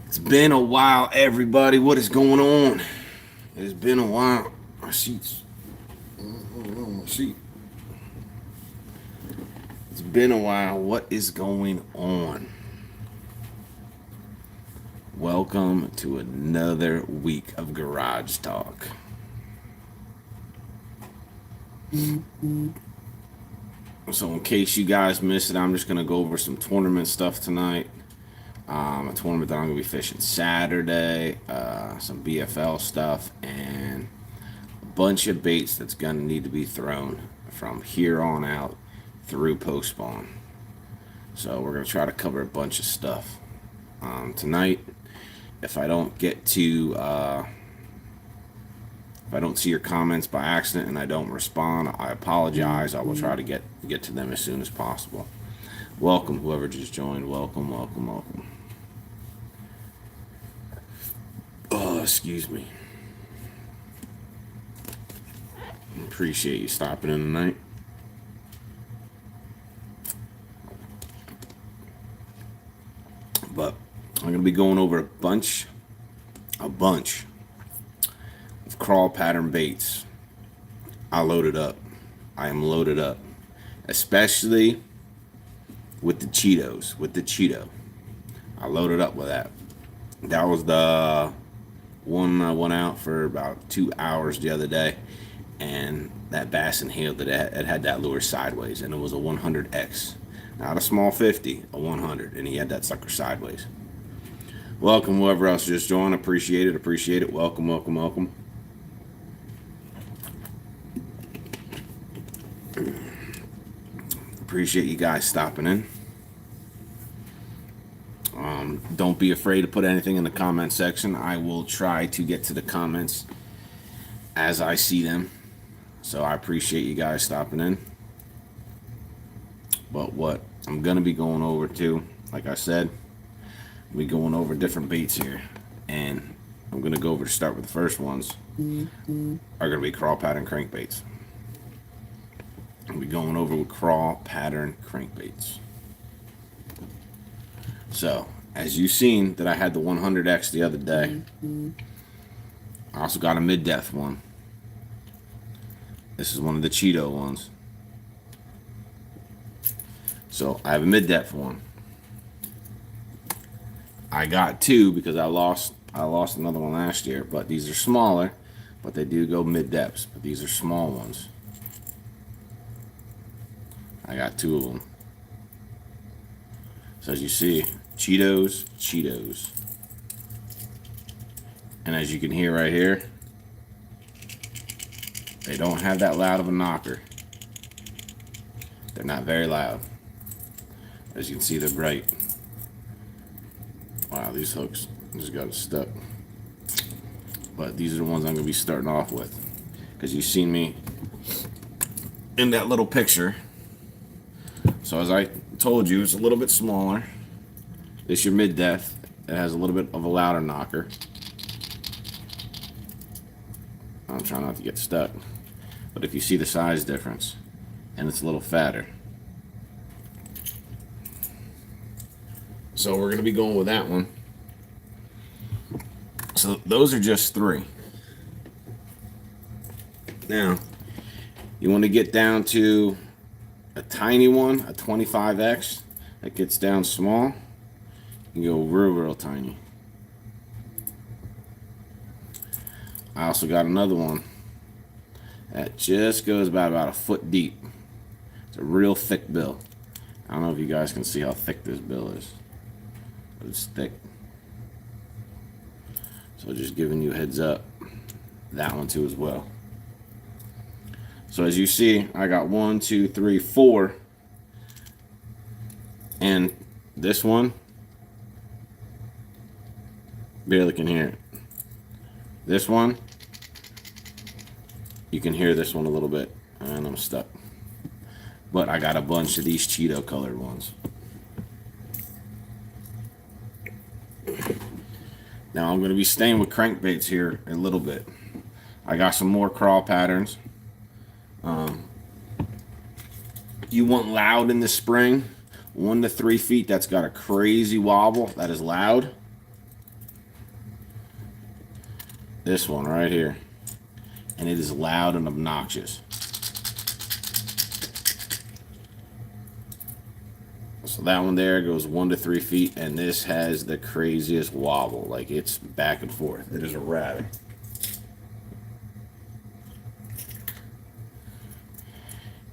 It's been a while, everybody. What is going on? It's been a while. My sheets. My sheet. It's been a while. What is going on? Welcome to another week of Garage Talk. So, in case you guys missed it, I'm just going to go over some tournament stuff tonight. A tournament that I'm going to be fishing Saturday, some BFL stuff, and a bunch of baits that's going to need to be thrown from here on out through post spawn. So we're going to try to cover a bunch of stuff tonight. If I don't get to, if I don't see your comments by accident and I don't respond, I apologize. I will try to get to them as soon as possible. Welcome, whoever just joined. Welcome, welcome, welcome. Oh, excuse me. Appreciate you stopping in tonight. But I'm going to be going over a bunch of crawl pattern baits. I loaded up. I am loaded up. Especially with the Cheetos, with the Cheeto. I loaded up with that. That was the one I went out for about 2 hours the other day, and that bass inhaled that it had that lure sideways, and it was a 100X. Not a small 50, a 100, and he had that sucker sideways. Welcome, whoever else just joined. Appreciate it, appreciate it. Welcome, welcome, welcome. Appreciate you guys stopping in. Don't be afraid to put anything in the comment section. I will try to get to the comments as I see them. So I appreciate you guys stopping in. But what I'm going to be going over to, like I said, we're going over different baits here. And I'm going to go over to start with the first ones. Are going to be crawl pattern crankbaits. I'll be going over with crawl pattern crankbaits. So, as you've seen that I had the 100X the other day. I also got a mid-depth one. This is one of the Cheeto ones. So, I have a mid-depth one. I got two because I lost another one last year, but these are smaller, but they do go mid-depths, but these are small ones. I got two of them. So as you see, Cheetos. And as you can hear right here, they don't have that loud of a knocker. They're not very loud. As you can see, they're bright. Wow, these hooks just got stuck. But these are the ones I'm going to be starting off with. Because you've seen me in that little picture. So as I told you, it's a little bit smaller. This is your mid-depth. It has a little bit of a louder knocker. I'm trying not to get stuck. But if you see the size difference, and it's a little fatter. So we're going to be going with that one. So those are just three. Now, you want to get down to a tiny one, a 25X, that gets down small. You go real tiny. I also got another one that just goes about a foot deep. It's a real thick bill. I don't know if you guys can see how thick this bill is, but it's thick. So just giving you a heads up. That one too as well. So as you see, I got 1, 2, 3, 4. And this one, barely can hear it. This one, you can hear this one a little bit. And I'm stuck. But I got a bunch of these Cheeto colored ones. Now I'm going to be staying with crankbaits here a little bit. I got some more crawl patterns. You want loud in the spring, 1 to 3 feet. That's got a crazy wobble. That is loud. this one right here, and it is loud and obnoxious. So that one there goes 1 to 3 feet, and this has the craziest wobble. Like, it's back and forth. It is a rabbit.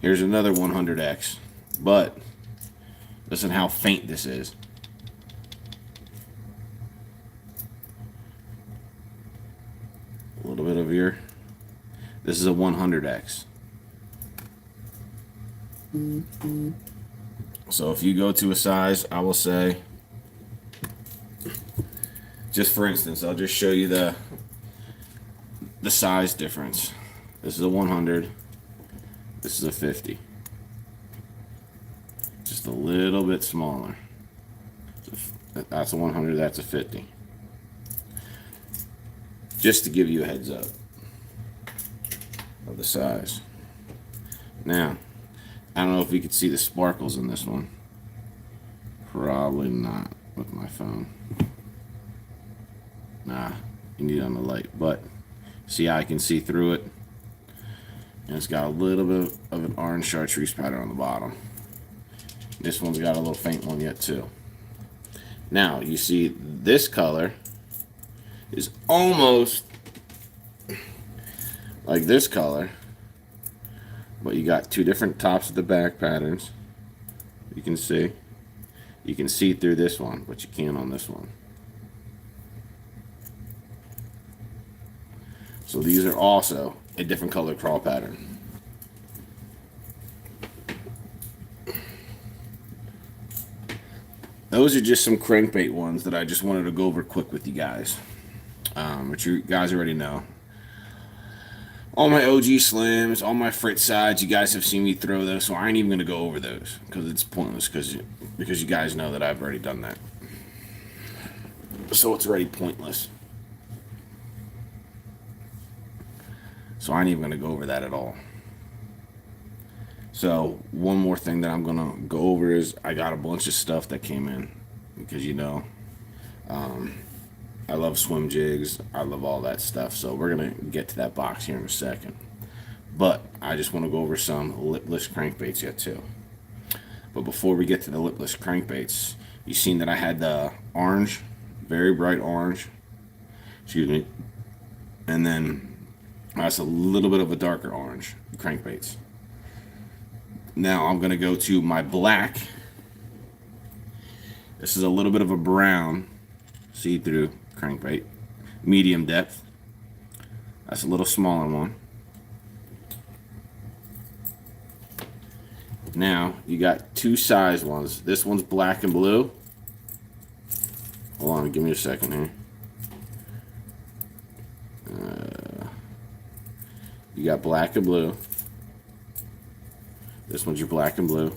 Here's another 100X, but listen how faint this is. A little bit of ear. This is a 100X. So if you go to a size, I will say, just for instance, I'll just show you the size difference. This is a 100. This is a 50. Just a little bit smaller. That's a 100, that's a 50. Just to give you a heads up of the size. Now, I don't know if you can see the sparkles in this one. Probably not with my phone. Nah, you need it on the light. But see how I can see through it? And it's got a little bit of an orange chartreuse pattern on the bottom. This one's got a little faint one yet too. Now, you see this color is almost like this color, but you got two different tops of the back patterns. You can see through this one, but you can't on this one. So these are also a different color crawl pattern. Those are just some crankbait ones that I just wanted to go over quick with you guys, which you guys already know. All my OG slims, all my Fritz sides, you guys have seen me throw those, so I ain't even going to go over those because it's pointless because you guys know that I've already done that. So it's already pointless. So I ain't even going to go over that at all. So one more thing that I'm going to go over is I got a bunch of stuff that came in because, you know, I love swim jigs. I love all that stuff. So we're going to get to that box here in a second. But I just want to go over some lipless crankbaits yet too. But before we get to the lipless crankbaits, you've seen that I had the orange, very bright orange, excuse me, and then that's a little bit of a darker orange crankbaits. Now I'm going to go to my black. This is a little bit of a brown see-through crankbait, medium depth. That's a little smaller one. Now you got two size ones. This one's black and blue. Hold on, give me a second here. You got black and blue. This one's your black and blue.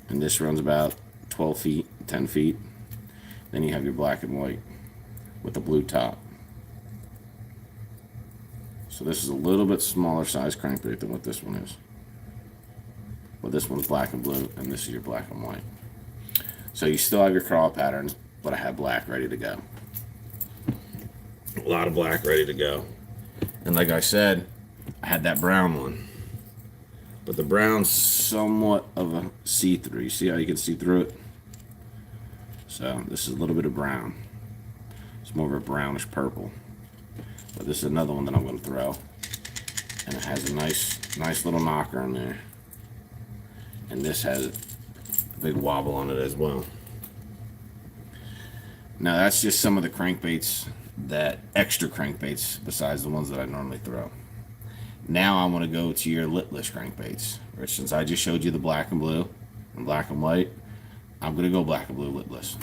And this runs about 12 feet, 10 feet. Then you have your black and white with the blue top. So this is a little bit smaller size crankbait than what this one is. But this one's black and blue, and this is your black and white. So you still have your crawl patterns, but I have black ready to go. A lot of black ready to go. And like I said, I had that brown one. But the brown's somewhat of a see-through. You see how you can see through it? So this is a little bit of brown. It's more of a brownish purple. But this is another one that I'm going to throw. And it has a nice little knocker on there. And this has a big wobble on it as well. Now that's just some of the crankbaits, that extra crankbaits besides the ones that I normally throw. Now I want to go to your lipless crankbaits, which since I just showed you the black and blue and black and white, I'm going to go black and blue lipless.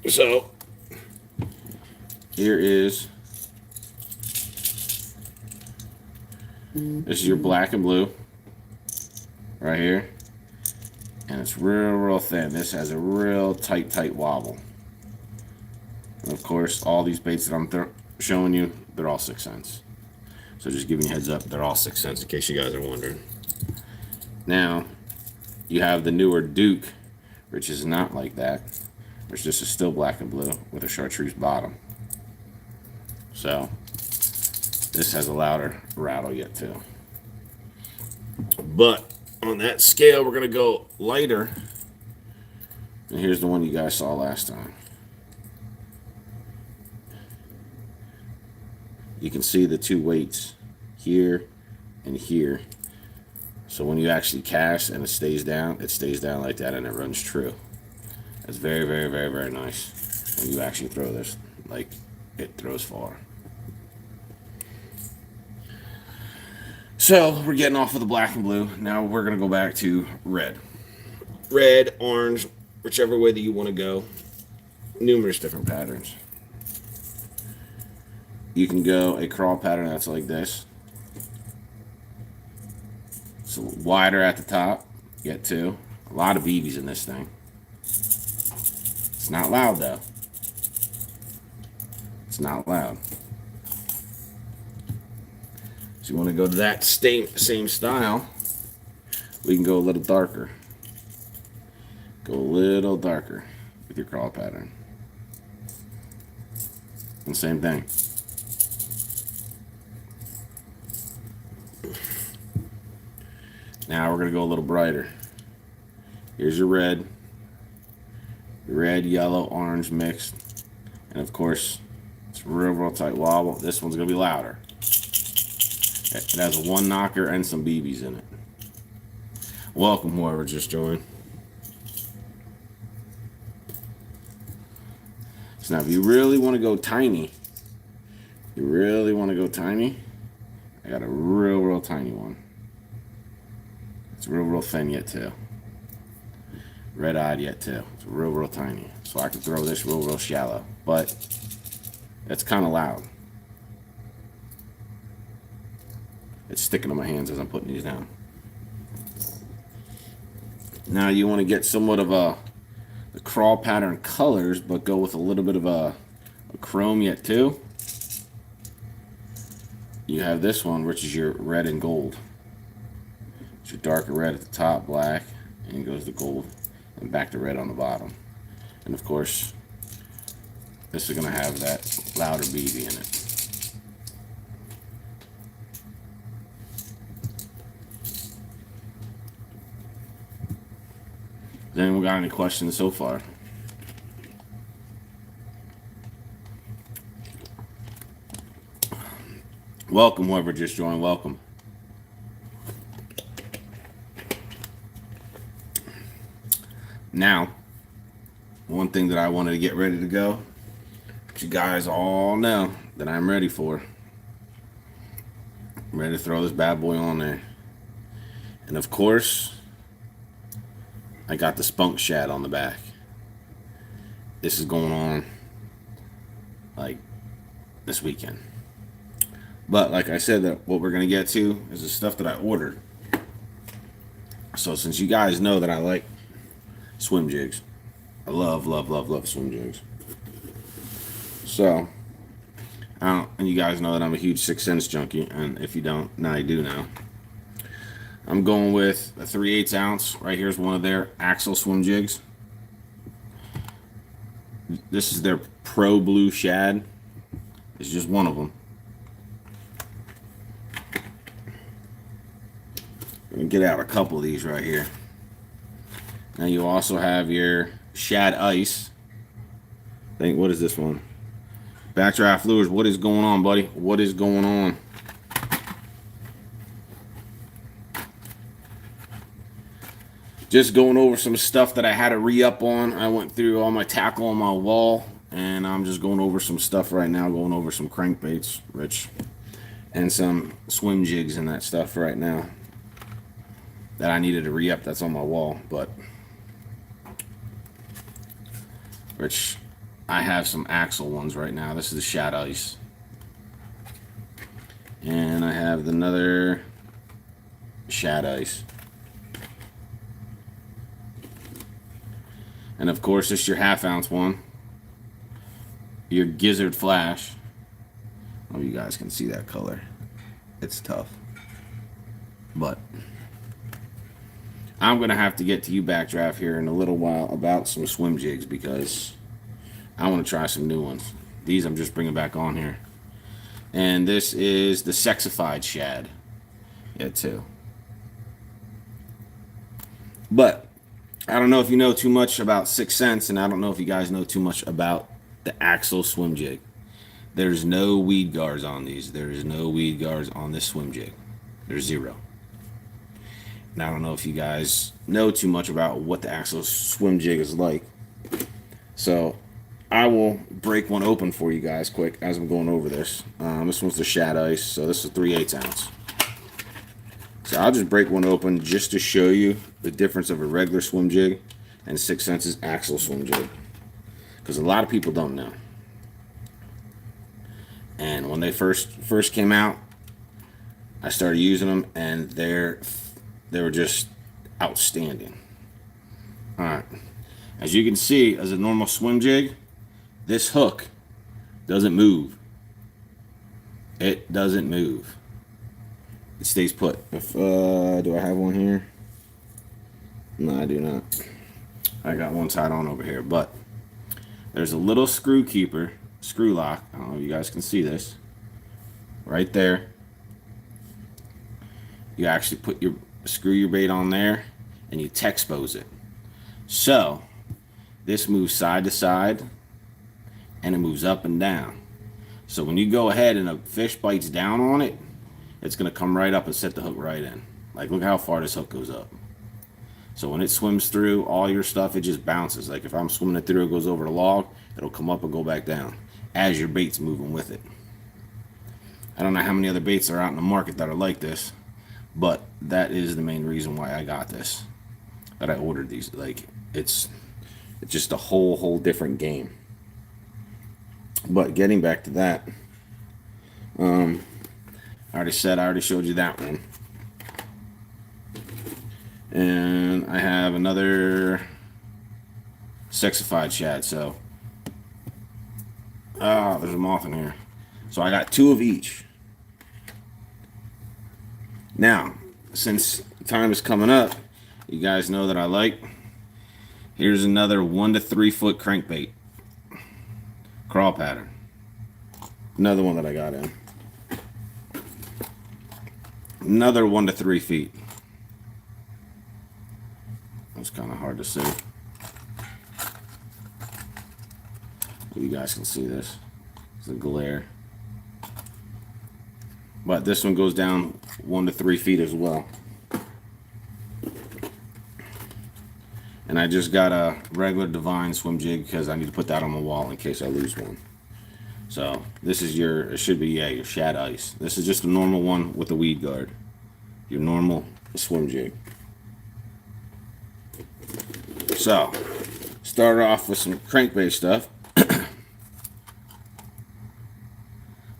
So here is, this is your black and blue right here, and it's real thin. This has a real tight wobble. And of course, all these baits that I'm showing you, they're all 6 cents. So just giving you a heads up, they're all 6 cents in case you guys are wondering. Now you have the newer Duke, which is not like that. which this is still black and blue with a chartreuse bottom. So this has a louder rattle yet too. But on that scale, we're gonna go lighter. And here's the one you guys saw last time. You can see the two weights here and here. So when you actually cast and it stays down like that, and it runs true. That's very, very, very, very nice when you actually throw this, like it throws far. So we're getting off of the black and blue. Now we're gonna go back to red. Red, orange, whichever way that you want to go. Numerous different patterns. You can go a crawl pattern that's like this. So wider at the top, get two. A lot of BBs in this thing. It's not loud though. It's not loud. So you want to go to that same style, we can go a little darker. Go a little darker with your crawl pattern. And same thing. Now we're going to go a little brighter. Here's your red. Red, yellow, orange mixed. And of course, it's real tight wobble. This one's going to be louder. It has a one knocker and some BBs in it. Welcome, whoever just joined. So now if you really want to go tiny, I got a real tiny one. It's real thin yet too. Red-eyed yet too. It's real tiny. So I can throw this real shallow, but it's kind of loud. It's sticking to my hands as I'm putting these down. Now you want to get somewhat of the crawl pattern colors, but go with a little bit of a chrome yet too. You have this one, which is your red and gold. It's your darker red at the top, black, and it goes to gold, and back to red on the bottom. And of course, this is going to have that louder BB in it. Has anyone got any questions so far? Welcome, whoever just joined, welcome. Now, one thing that I wanted to get ready to go, you guys all know that I'm ready for. I'm ready to throw this bad boy on there. And of course, I got the spunk shad on the back. This is going on like this weekend. But like I said, that what we're going to get to is the stuff that I ordered. So since you guys know that I like swim jigs, I love swim jigs. So, and you guys know that I'm a huge 6 Sense junkie, and if you don't, now you do now. I'm going with a 3/8 ounce. Right here's one of their Axle swim jigs. This is their Pro Blue Shad. It's just one of them. I'm gonna get out a couple of these right here. Now you also have your Shad Ice. What is this one? Backdraft Lures. What is going on, buddy? What is going on? Just going over some stuff that I had to re-up on. I went through all my tackle on my wall, and I'm just going over some stuff right now, going over some crankbaits, Rich, and some swim jigs and that stuff right now that I needed to re-up. That's on my wall, but Rich, I have some Axle ones right now. This is the Shad Ice, and I have another Shad Ice. And of course, this is your 1/2 ounce one. Your Gizzard Flash. Oh, you guys can see that color. It's tough. But I'm going to have to get to you, Backdraft, here in a little while about some swim jigs, because I want to try some new ones. These I'm just bringing back on here. And this is the sexified shad. Yeah, too. But I don't know if you know too much about 6 cents, and I don't know if you guys know too much about the Axel swim jig. There's no weed guards on these. There's no weed guards on this swim jig. There's zero. And I don't know if you guys know too much about what the Axel swim jig is like. So I will break one open for you guys quick as I'm going over this. This one's the shad ice, so this is 3/8 ounce. So I'll just break one open just to show you the difference of a regular swim jig and 6 cents Axel swim jig, because a lot of people don't know. And when they first came out, I started using them, and they were just outstanding. All right, as you can see, as a normal swim jig, this hook doesn't move. It doesn't move. It stays put. If do I have one here? No, I do not. I got one tied on over here, but there's a little screw keeper, screw lock. I don't know if you guys can see this. Right there. You actually screw your bait on there, and you Texpose it. So this moves side to side, and it moves up and down. So when you go ahead and a fish bites down on it, it's going to come right up and set the hook right in. Like, look how far this hook goes up. So when it swims through all your stuff, it just bounces. Like if I'm swimming it through, it goes over the log, it'll come up and go back down as your bait's moving with it. I don't know how many other baits are out in the market that are like this, but that is the main reason why I got this, that I ordered these. Like, it's just a whole different game. But getting back to that, I already showed you that one. And I have another sexified shad. So, there's a moth in here. So I got 2 of each. Now, since time is coming up, you guys know that I like. Here's another 1 to 3 foot crankbait. Crawl pattern. Another one that I got in. Another 1 to 3 feet. That's kind of hard to see. You guys can see this. It's a glare. But this one goes down 1 to 3 feet as well. And I just got a regular Divine swim jig because I need to put that on my wall in case I lose one. So this is it should be, yeah, your shad ice. This is just a normal one with a weed guard. Your normal swim jig. So, start off with some crankbait stuff.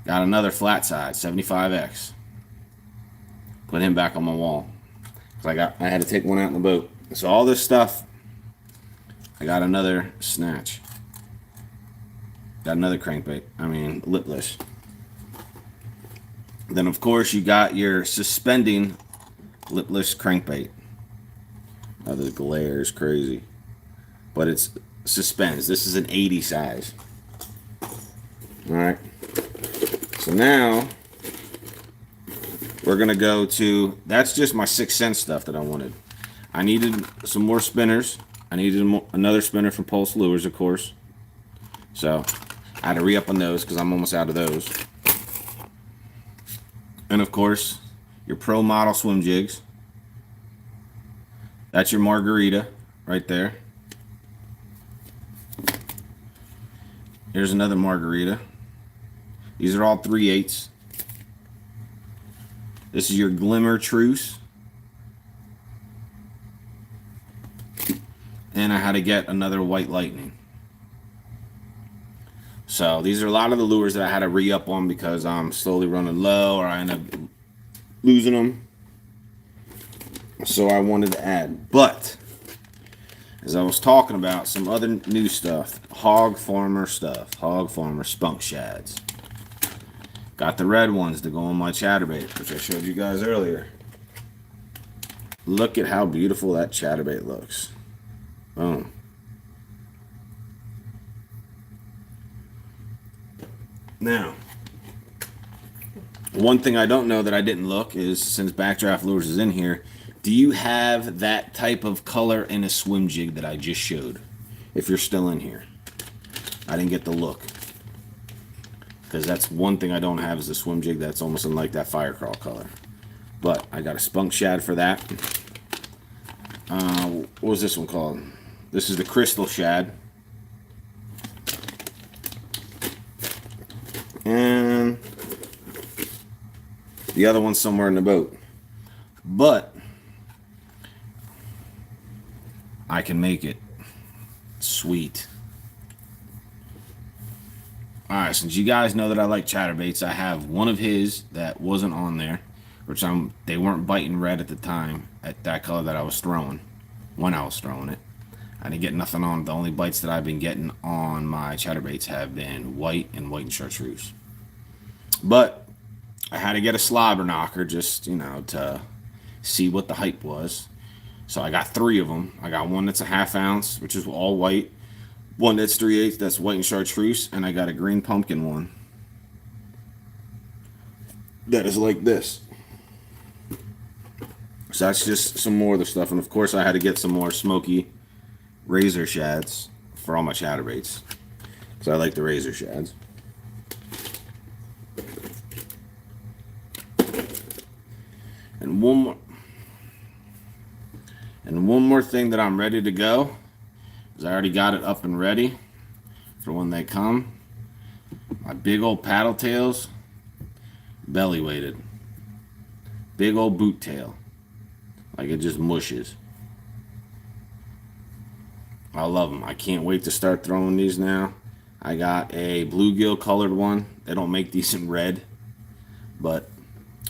Got another flat side, 75X. Put him back on my wall. I had to take one out in the boat. So all this stuff, I got another snatch. Got another crankbait. Lipless. Then of course you got your suspending lipless crankbait. Oh, the glare is crazy. But it's suspends. This is an 80 size. Alright. So now we're gonna go to, that's just my 6 cent stuff that I wanted. I needed some more spinners. I needed another spinner from Pulse Lures, of course. So I had to re-up on those because I'm almost out of those. And of course, your Pro Model swim jigs. That's your margarita right there. Here's another margarita. These are all 3/8. This is your Glimmer Truce. And I had to get another White Lightning. So these are a lot of the lures that I had to re-up on because I'm slowly running low or I end up losing them. So I wanted to add. But as I was talking about, some other new stuff. Hog Farmer stuff. Hog Farmer spunk shads. Got the red ones to go on my chatterbait, which I showed you guys earlier. Look at how beautiful that chatterbait looks. Boom. Now, one thing I don't know that I didn't look is, since Backdraft Lures is in here, do you have that type of color in a swim jig that I just showed? If you're still in here. I didn't get the look. Because that's one thing I don't have, is a swim jig that's almost in like that fire crawl color. But I got a spunk shad for that. What was this one called? This is the crystal shad. And the other one's somewhere in the boat. But I can make it sweet. Alright, since you guys know that I like chatterbaits, I have one of his that wasn't on there, which they weren't biting red at the time, at that color that I was throwing, when I was throwing it. I didn't get nothing on. The only bites that I've been getting on my chatterbaits have been white and chartreuse. But I had to get a slobber knocker just, you know, to see what the hype was. So I got 3 of them. I got one that's a 1/2 ounce, which is all white. One that's 3/8, that's white and chartreuse. And I got a green pumpkin one that is like this. So that's just some more of the stuff. And of course I had to get some more smoky razor shads for all my chatterbaits, because I like the razor shads. And one more thing that I'm ready to go, because I already got it up and ready for when they come. My big old paddle tails, belly weighted, big old boot tail, like it just mushes. I love them. I can't wait to start throwing these now. I got a bluegill colored one. They don't make these in red, but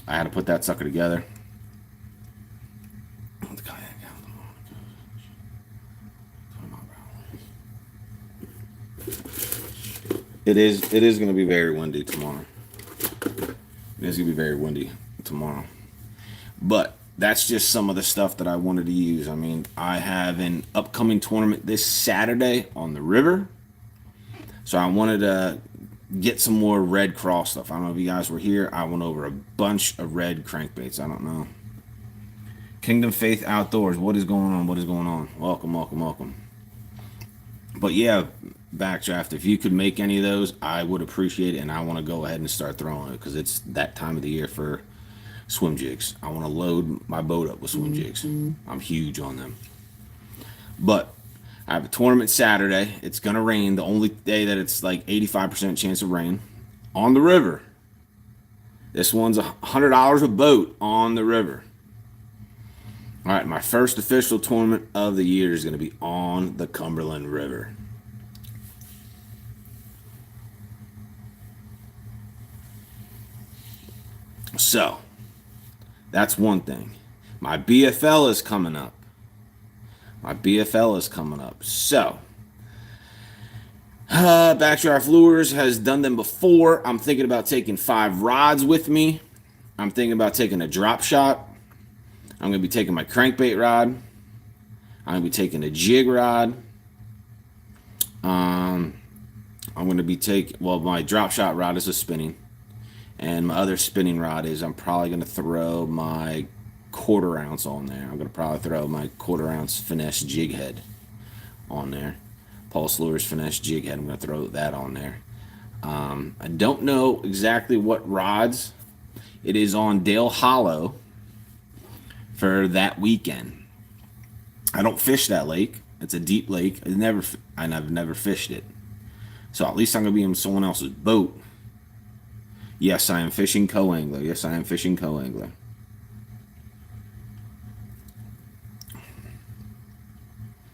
I had to put that sucker together. It is going to be very windy tomorrow. It is going to be very windy tomorrow. But that's just some of the stuff that I wanted to use. I mean, I have an upcoming tournament this Saturday on the river. So I wanted to get some more red cross stuff. I don't know if you guys were here. I went over a bunch of red crankbaits. I don't know. Kingdom Faith Outdoors. What is going on? What is going on? Welcome, welcome, welcome. But yeah, Backdraft, if you could make any of those, I would appreciate it. And I want to go ahead and start throwing it, because it's that time of the year for swim jigs. I want to load my boat up with swim jigs. I'm huge on them. But I have a tournament Saturday. It's going to rain. The only day that it's like 85% chance of rain on the river. This one's $100 a boat on the river. All right, my first official tournament of the year is going to be on the Cumberland River. So that's one thing. My BFL is coming up. So, Backdraft Lures has done them before. I'm thinking about taking 5 rods with me. I'm thinking about taking a drop shot. I'm going to be taking my crankbait rod. I'm going to be taking a jig rod. I'm going to be taking, well, my drop shot rod is a spinning. And my other spinning rod is, I'm probably going to throw my 1/4 ounce on there. I'm going to probably throw my 1/4 ounce finesse jig head on there. Pulse Lures finesse jig head. I'm going to throw that on there. I don't know exactly what rods. It is on Dale Hollow for that weekend. I don't fish that lake. It's a deep lake. I've never fished it. So at least I'm going to be in someone else's boat. Yes, I am fishing co-angler. Yes, I am fishing co-angler.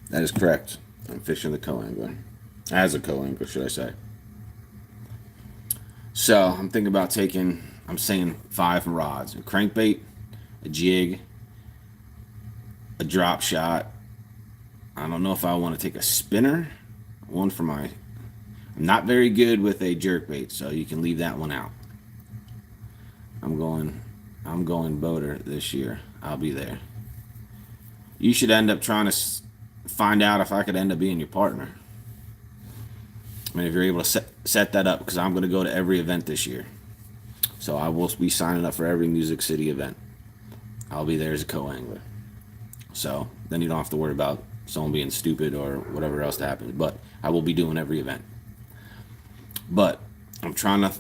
That is correct. I'm fishing the co-angler. As a co-angler, should I say. So, I'm thinking about taking, I'm saying 5 rods. A crankbait, a jig, a drop shot. I don't know if I want to take a spinner. One for my... I'm not very good with a jerkbait, so you can leave that one out. I'm going boater this year. I'll be there. You should end up trying to find out if I could end up being your partner. And if you're able to set that up, because I'm going to go to every event this year. So I will be signing up for every Music City event. I'll be there as a co-angler. So then you don't have to worry about someone being stupid or whatever else that happens. But I will be doing every event. But I'm trying to...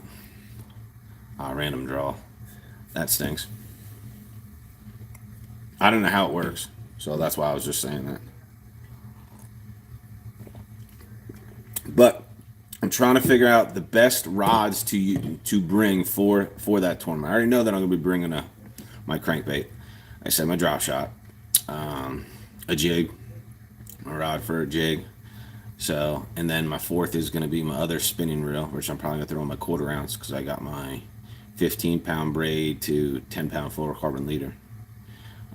random draw. That stinks. I don't know how it works. So that's why I was just saying that. But I'm trying to figure out the best rods to bring for that tournament. I already know that I'm going to be bringing my crankbait. I said my drop shot, a jig, a rod for a jig. So, and then my fourth is going to be my other spinning reel, which I'm probably going to throw in my 1/4 ounce because I got my 15-pound braid to 10-pound fluorocarbon leader.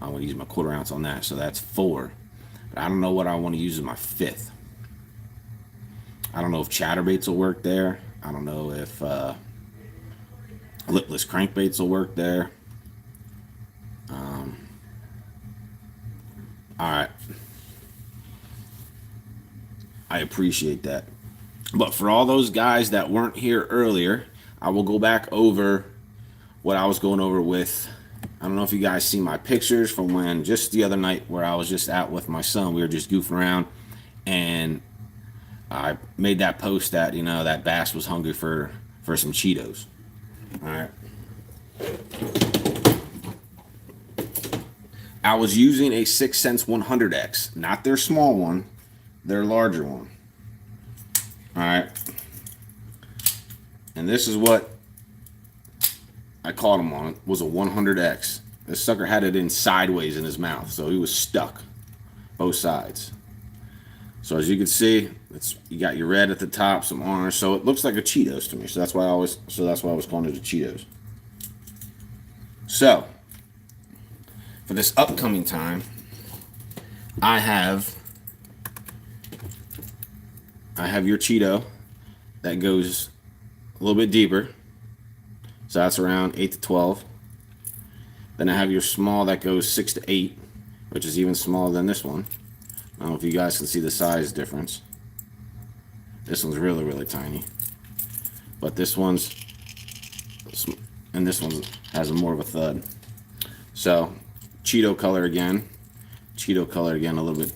I'm going to use my 1/4 ounce on that, so that's 4. But I don't know what I want to use as my 5th. I don't know if chatterbaits will work there. I don't know if lipless crankbaits will work there. All right. I appreciate that. But for all those guys that weren't here earlier, I will go back over what I was going over with. I don't know if you guys see my pictures from when just the other night where I was just out with my son. We were just goofing around, and I made that post that, you know, that bass was hungry for some Cheetos. All right. I was using a 6 Sense 100X, not their small one, their larger one. All right. And this is what I caught him on. It was a 100X. This sucker had it in sideways in his mouth, so he was stuck both sides. So as you can see, you got your red at the top, some orange, so it looks like a Cheetos to me. So that's why I was calling it a Cheetos. So for this upcoming time, I have your Cheeto that goes a little bit deeper. So that's around 8 to 12. Then I have your small that goes 6 to 8, which is even smaller than this one. I don't know if you guys can see the size difference. This one's really, really tiny. But this one's, and this one has more of a thud. So, Cheeto color again. Cheeto color again a little bit.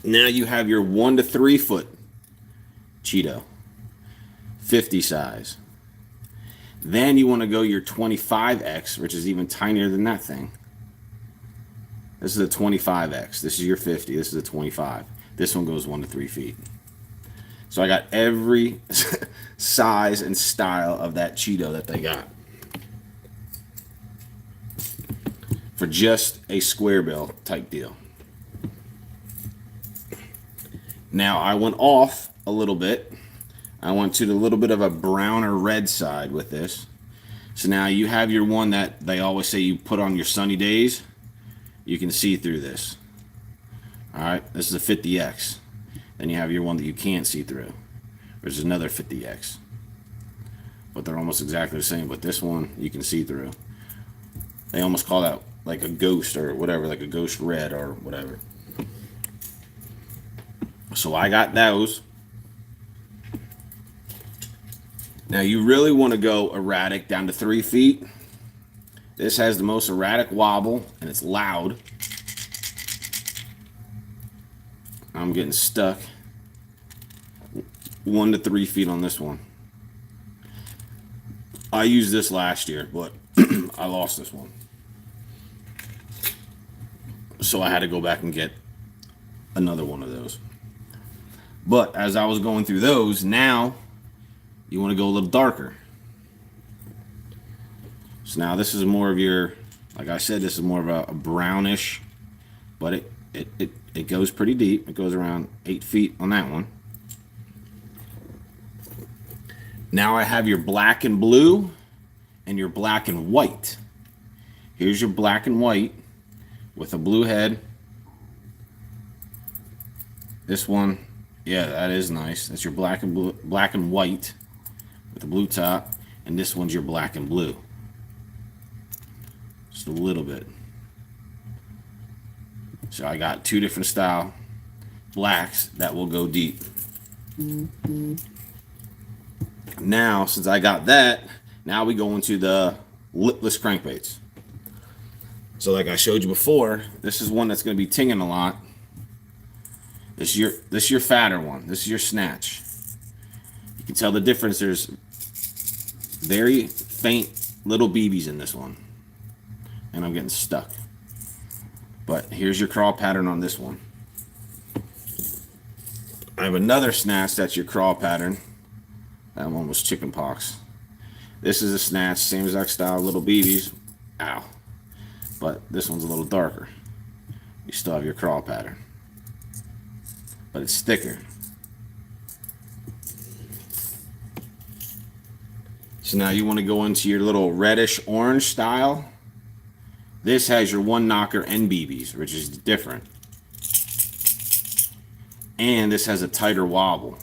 Now you have your 1 to 3 foot Cheeto. 50 size. Then you want to go your 25X, which is even tinier than that thing. This is a 25X. This is your 50. This is a 25. This one goes 1 to 3 feet. So I got every size and style of that Cheeto that they got for just a square bill type deal. Now I went off a little bit. I went to a little bit of a browner red side with this. So now you have your one that they always say you put on your sunny days. You can see through this. Alright, this is a 50X. Then you have your one that you can't see through. There's another 50X. But they're almost exactly the same. But this one you can see through. They almost call that like a ghost or whatever, like a ghost red or whatever. So I got those. Now you really want to go erratic down to 3 feet. This has the most erratic wobble and it's loud. I'm getting stuck. 1 to 3 feet on this one. I used this last year, but I lost this one. So I had to go back and get another one of those. But as I was going through those, now you want to go a little darker. So now this is more of your, like I said, this is more of a brownish, but it goes pretty deep. It goes around 8 feet on that one. Now I have your black and blue and your black and white. Here's your black and white with a blue head. This one, yeah, that is nice. That's your black and blue, black and white with a blue top, and this one's your black and blue. Just a little bit. So I got 2 different style blacks that will go deep. Now, since I got that, now we go into the lipless crankbaits. So like I showed you before, this is one that's going to be tinging a lot. This is your fatter one. This is your snatch. You can tell the difference. There's very faint little BBs in this one. And I'm getting stuck. But here's your crawl pattern on this one. I have another snatch that's your crawl pattern. That one was chicken pox. This is a snatch, same exact style, little BBs. Ow. But this one's a little darker. You still have your crawl pattern. But it's thicker. So now you want to go into your little reddish orange style. This has your one knocker and BBs, which is different. And this has a tighter wobble.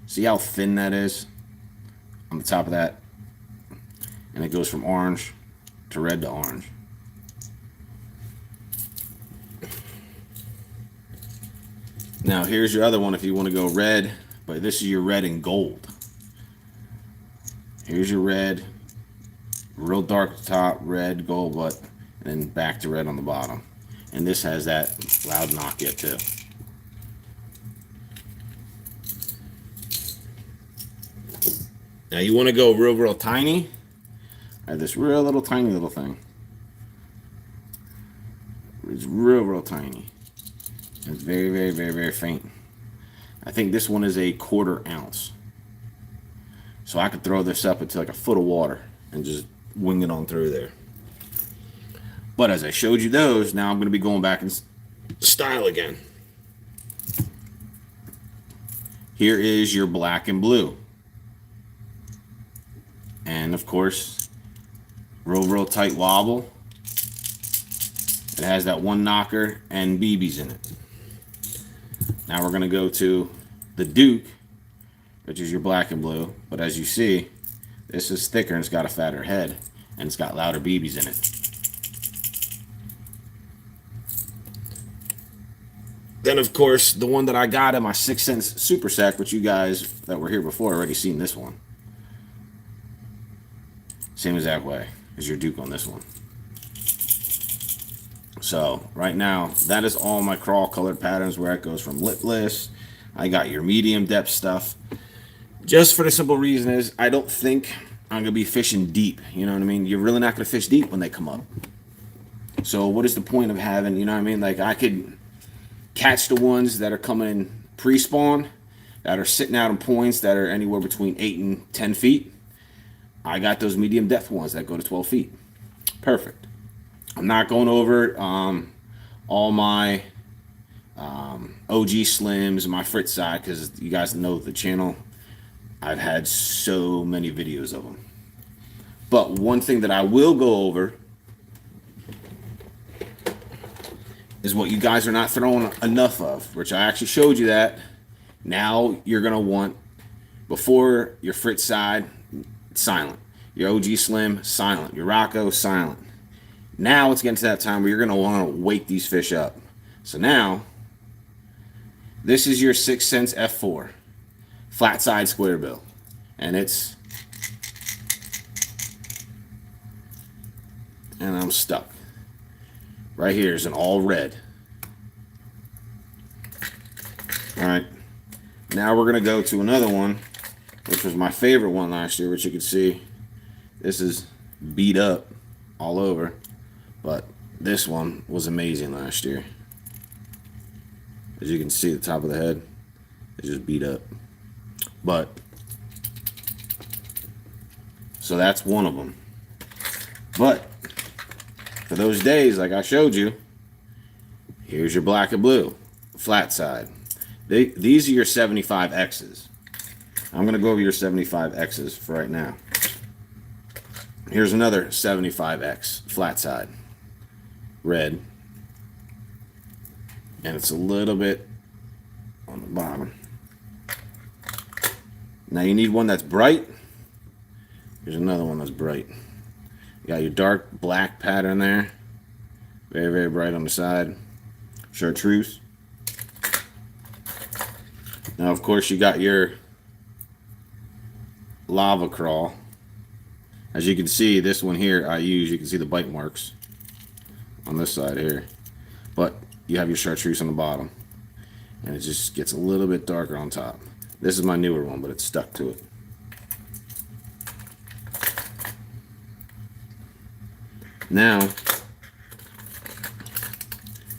See how thin that is on the top of that? And it goes from orange to red to orange. Now here's your other one if you want to go red, but this is your red and gold. Here's your red, real dark at the top, red, gold, but and then back to red on the bottom. And this has that loud knock yet too. Now you want to go real tiny. I have this real little tiny little thing. It's real tiny. It's very faint. I think this one is a 1/4 ounce. So I could throw this up into like a foot of water and just wing it on through there. But as I showed you those, now I'm going to be going back in style again. Here is your black and blue. And of course, real tight wobble. It has that one knocker and BBs in it. Now we're going to go to the Duke, which is your black and blue. But as you see, this is thicker and it's got a fatter head. And it's got louder BBs in it. Then, of course, the one that I got in my 6 cents Super Sack, which you guys that were here before already seen this one. Same exact way as your Duke on this one. So right now, that is all my crawl colored patterns where it goes from lipless. I got your medium depth stuff. Just for the simple reason is I don't think I'm going to be fishing deep. You know what I mean? You're really not going to fish deep when they come up. So what is the point of having, you know what I mean? Like I could catch the ones that are coming in pre-spawn, that are sitting out in points that are anywhere between 8 and 10 feet. I got those medium depth ones that go to 12 feet. Perfect. I'm not going over all my OG Slims and my Fritz side because you guys know the channel. I've had so many videos of them. But one thing that I will go over is what you guys are not throwing enough of, which I actually showed you that. Now you're going to want, before your Fritz side, silent. Your OG Slim, silent. Your Rocco, silent. Now it's getting to that time where you're going to want to wake these fish up. So now, this is your 6 cents F4. Flat side square bill. And I'm stuck. Right here is an all red. Alright. Now we're going to go to another one, which was my favorite one last year, which you can see. This is beat up all over. But this one was amazing last year. As you can see, the top of the head is just beat up. But, so that's one of them. But, for those days, like I showed you, here's your black and blue, flat side. These are your 75Xs. I'm going to go over your 75Xs for right now. Here's another 75X, flat side. Red, and it's a little bit on the bottom. Now you need one that's bright. Here's another one that's bright. You got your dark black pattern there, very bright on the side. Chartreuse. Now, of course, you got your lava crawl. As you can see, this one here you can see the bite marks on this side here. But you have your chartreuse on the bottom. And it just gets a little bit darker on top. This is my newer one, but it's stuck to it. Now,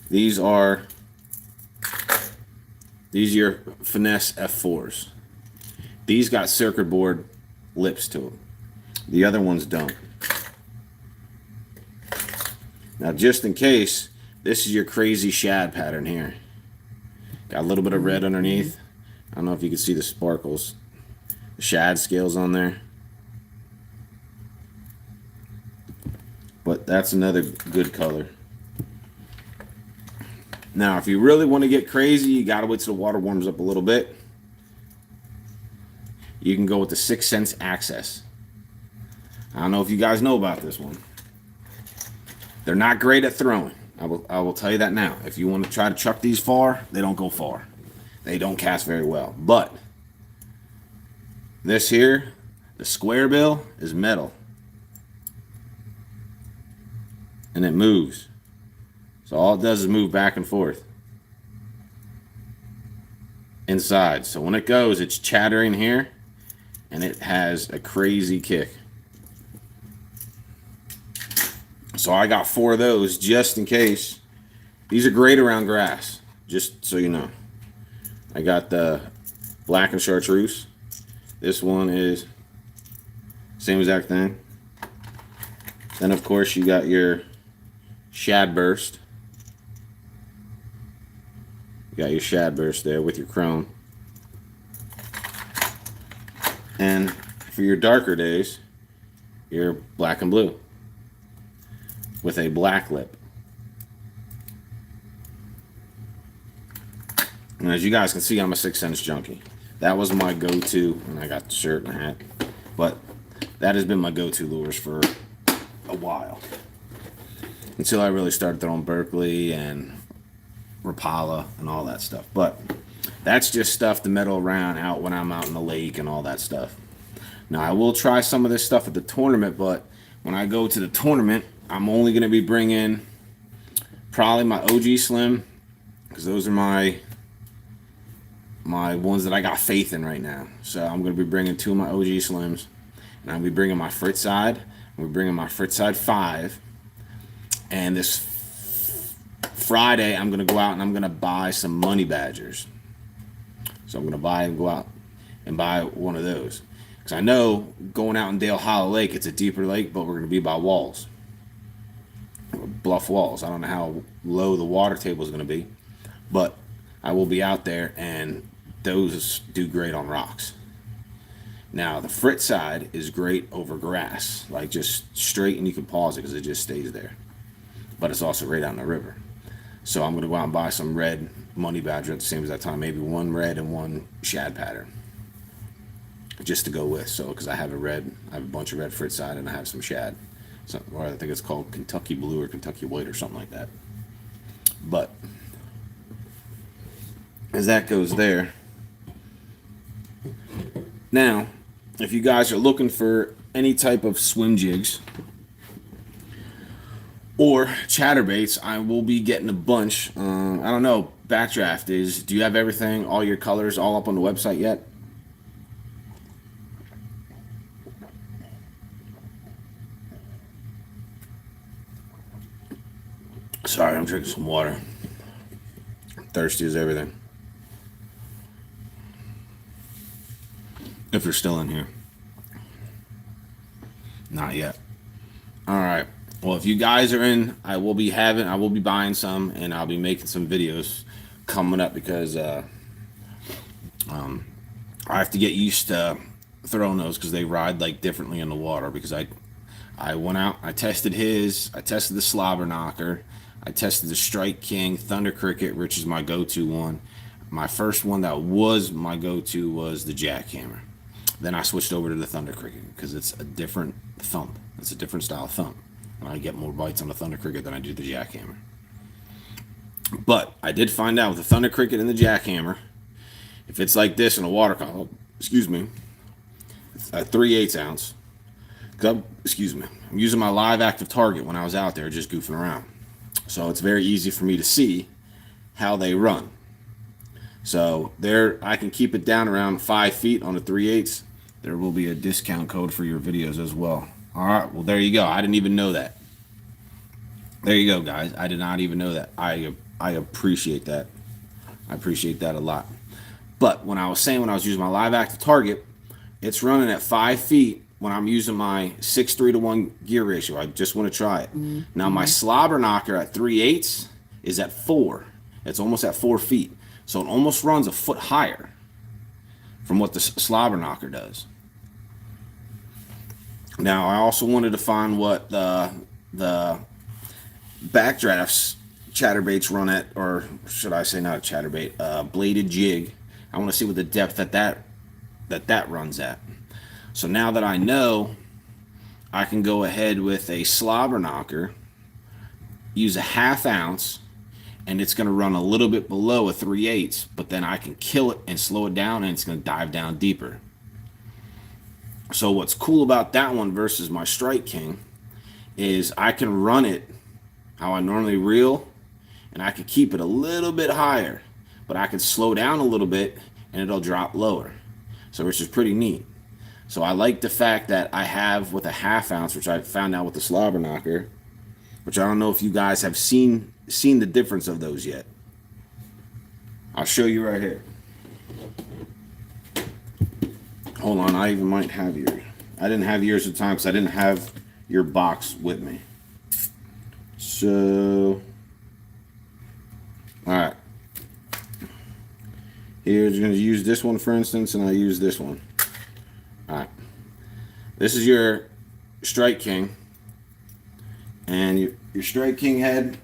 these are your finesse F4s. These got circuit board lips to them. The other ones don't. Now, just in case, this is your crazy shad pattern here. Got a little bit of red underneath. I don't know if you can see the sparkles. The shad scales on there. But that's another good color. Now, if you really want to get crazy, you got to wait till the water warms up a little bit. You can go with the 6 cents Access. I don't know if you guys know about this one. They're not great at throwing. I will tell you that now. If you want to try to chuck these far, they don't go far. They don't cast very well. But this here, the square bill, is metal. And it moves. So all it does is move back and forth inside. So when it goes, it's chattering here, and it has a crazy kick. So I got 4 of those just in case. These are great around grass, just so you know. I got the black and chartreuse. This one is same exact thing. Then of course you got your shad burst. You got your shad burst there with your chrome. And for your darker days, your black and blue with a black lip. And as you guys can see, I'm a 6 cents junkie. That was my go-to, and I got the shirt and the hat. But that has been my go-to lures for a while. Until I really started throwing Berkeley and Rapala and all that stuff. But that's just stuff to meddle around out when I'm out in the lake and all that stuff. Now, I will try some of this stuff at the tournament, but when I go to the tournament, I'm only going to be bringing probably my OG Slim, because those are my ones that I got faith in right now. So I'm going to be bringing 2 of my OG Slims, and I'll be bringing my Fritz side. We're bringing my Fritz side 5, and this Friday I'm going to go out and I'm going to buy some Money Badgers. So I'm going to go out and buy one of those. Because I know going out in Dale Hollow Lake, it's a deeper lake, but we're going to be by walls. Bluff walls. I don't know how low the water table is going to be, but I will be out there, and those do great on rocks. Now, the Fritz side is great over grass, like just straight, and you can pause it because it just stays there. But it's also right out in the river. So I'm going to go out and buy some red Money Badger at the same exact time, maybe 1 red and 1 shad pattern, just to go with. So because I have a bunch of red Fritz side, and I have some shad. So, or I think it's called Kentucky Blue or Kentucky White or something like that. But as that goes there. Now, if you guys are looking for any type of swim jigs or chatterbaits, I will be getting a bunch. I don't know, Backdraft is, do you have everything, all your colors, all up on the website yet? Sorry, I'm drinking some water. I'm thirsty as everything. If you're still in here. Not yet. Alright. Well, if you guys are in, I will be buying some, and I'll be making some videos coming up, because I have to get used to throwing those, because they ride like differently in the water. Because I went out, I tested the Slobber Knocker, I tested the Strike King, Thunder Cricket, which is my go-to one. My first one that was my go-to was the Jackhammer. Then I switched over to the Thunder Cricket because it's a different thump. It's a different style of thump. And I get more bites on the Thunder Cricket than I do the Jackhammer. But I did find out with the Thunder Cricket and the Jackhammer, If it's like this in a water column, excuse me, a 3/8 ounce, excuse me, I'm using my live active target when I was out there just goofing around. So it's very easy for me to see how they run. So there, I can keep it down around 5 feet on a 3/8. There will be a discount code for your videos as well. All right, well, there you go. I didn't even know that. There you go, guys. I did not even know that. I appreciate that. I appreciate that a lot. But when I was using my live active target, it's running at 5 feet when I'm using my 6:3 to 1 gear ratio. I just want to try it. Now my slobber knocker at 3/8 is at 4. It's almost at 4 feet. So it almost runs a foot higher from what the slobber knocker does. Now I also wanted to find what the backdrafts chatterbaits run at, or should I say not a chatterbait, bladed jig. I want to see what the depth that runs at. So now that I know, I can go ahead with a slobber knocker, use a 1/2 ounce, and it's going to run a little bit below a 3/8, but then I can kill it and slow it down, and it's going to dive down deeper. So what's cool about that one versus my Strike King is I can run it how I normally reel, and I can keep it a little bit higher, but I can slow down a little bit and it'll drop lower. So which is pretty neat. So I like the fact that I have with a 1/2 ounce, which I found out with the slobber knocker, which I don't know if you guys have seen the difference of those yet. I'll show you right here. Hold on, I even might have yours. I didn't have yours at the time because I didn't have your box with me. So, all right. Here's going to use this one for instance, and I use this one. All right. This is your Strike King, and your Strike King head,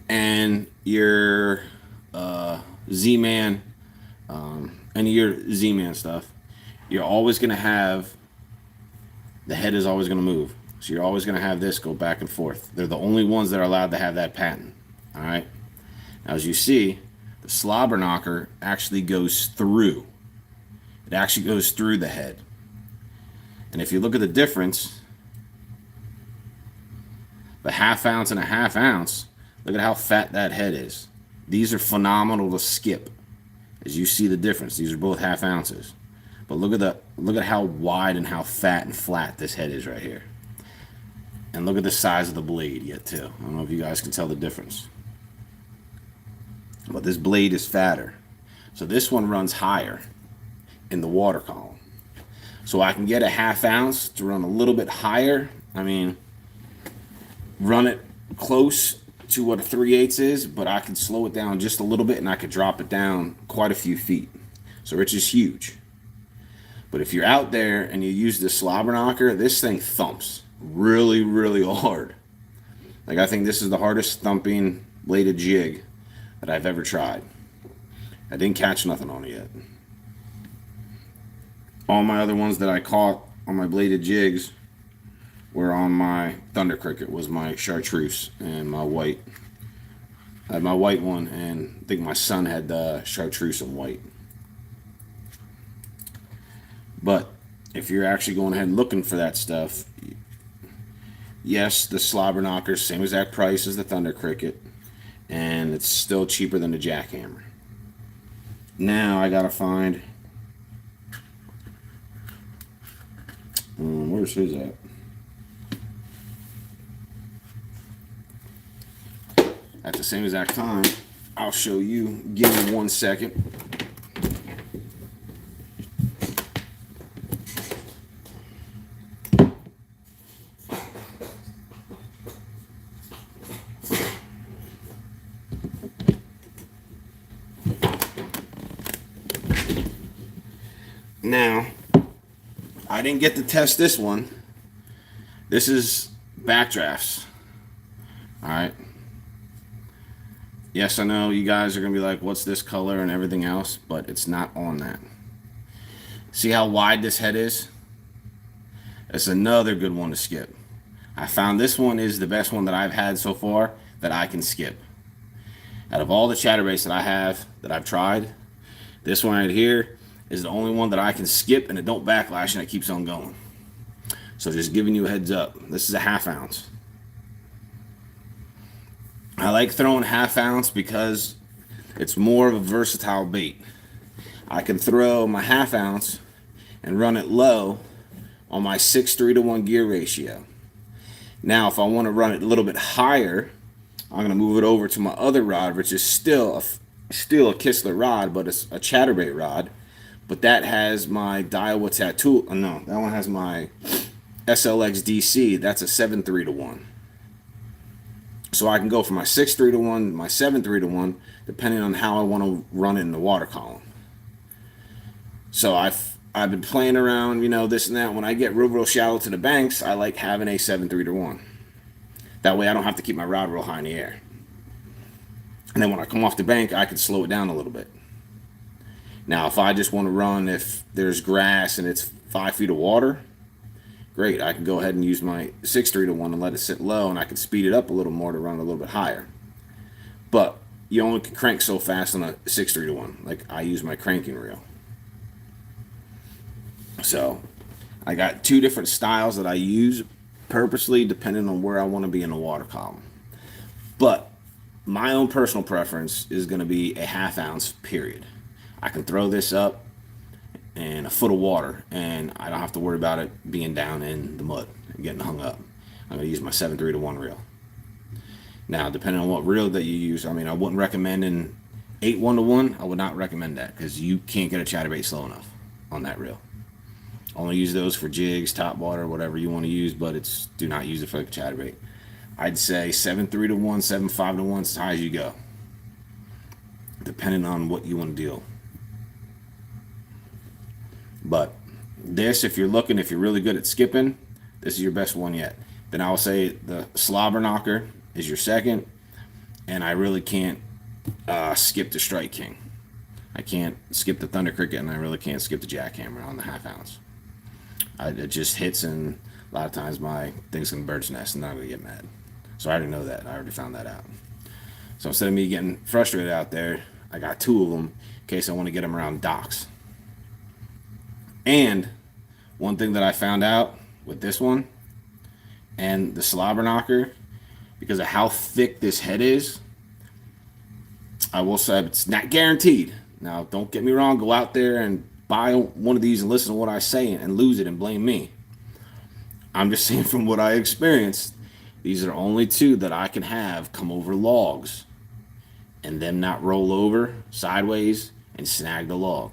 and your Z-Man, and your Z-Man stuff. You're always going to have, the head is always going to move. So you're always going to have this go back and forth. They're the only ones that are allowed to have that pattern. All right. Now, as you see, the slobber knocker actually goes through. It actually goes through the head. And if you look at the difference, the 1/2 ounce and a 1/2 ounce, look at how fat that head is. These are phenomenal to skip. As you see the difference, these are both 1/2 ounces. But look at how wide and how fat and flat this head is right here. And look at the size of the blade yet too. I don't know if you guys can tell the difference. But this blade is fatter. So this one runs higher in the water column. So I can get a 1/2 ounce to run a little bit higher. I mean, run it close to what a 3/8 is, but I can slow it down just a little bit and I could drop it down quite a few feet. So it's just huge. But if you're out there and you use this slobber knocker, this thing thumps really, really hard. Like I think this is the hardest thumping bladed jig that I've ever tried. I didn't catch nothing on it yet. All my other ones that I caught on my bladed jigs were on my Thunder Cricket, was my chartreuse and my white. I had my white one, and I think my son had the chartreuse and white. But if you're actually going ahead and looking for that stuff, yes, the slobber knocker, same exact price as the Thunder Cricket, and it's still cheaper than the jackhammer. Now I gotta find, where's his at? At the same exact time, I'll show you. Give me 1 second. Now, I didn't get to test this one. This is backdrafts. All right. Yes, I know you guys are going to be like, what's this color and everything else, but it's not on that. See how wide this head is? That's another good one to skip. I found this one is the best one that I've had so far that I can skip. Out of all the chatterbaits that I have, that I've tried, This one right here is the only one that I can skip and it don't backlash and it keeps on going. So just giving you a heads up. This is a 1/2 ounce. I like throwing 1/2 ounce because it's more of a versatile bait. I can throw my 1/2 ounce and run it low on my 6:3-to-1 gear ratio. Now, if I want to run it a little bit higher, I'm going to move it over to my other rod, which is still a Kistler rod, but it's a chatterbait rod. But that has my Daiwa Tattoo. Oh, no, that one has my SLX DC. That's a 7:3-to-1. So I can go from my 6:3-to-1, my 7:3-to-1, depending on how I want to run it in the water column. So I've been playing around, this and that. When I get real shallow to the banks, I like having a 7:3-to-1. That way I don't have to keep my rod real high in the air. And then when I come off the bank, I can slow it down a little bit. Now, if I just want to run, if there's grass and it's 5 feet of water, great. I can go ahead and use my 6:3-to-1 and let it sit low, and I can speed it up a little more to run a little bit higher. But you only can crank so fast on a 6:3-to-1. Like, I use my cranking reel. So I got 2 different styles that I use purposely depending on where I want to be in the water column. But my own personal preference is going to be a 1/2 ounce, period. I can throw this up in a foot of water and I don't have to worry about it being down in the mud and getting hung up. I'm going to use my 7:3-to-1 reel. Now, depending on what reel that you use, I wouldn't recommend an 8:1-to-1. I would not recommend that because you can't get a chatterbait slow enough on that reel. Only use those for jigs, top water, whatever you want to use, but do not use it for like a chatterbait. I'd say 7:3-to-1, 7.5-to-1, as high as you go, depending on what you want to deal. But this, if you're really good at skipping, this is your best one yet. Then I will say the Slobber Knocker is your second, and I really can't skip the Strike King. I can't skip the Thunder Cricket, and I really can't skip the Jackhammer on the 1/2 ounce. It just hits, and a lot of times my thing's gonna bird's nest, and I'm gonna get mad. So I already know that. I already found that out. So instead of me getting frustrated out there, I got 2 of them in case I want to get them around docks. And one thing that I found out with this one and the Slobber Knocker, because of how thick this head is, I will say it's not guaranteed. Now, don't get me wrong. Go out there and buy one of these and listen to what I say and lose it and blame me. I'm just saying from what I experienced, these are only 2 that I can have come over logs and them not roll over sideways and snag the log.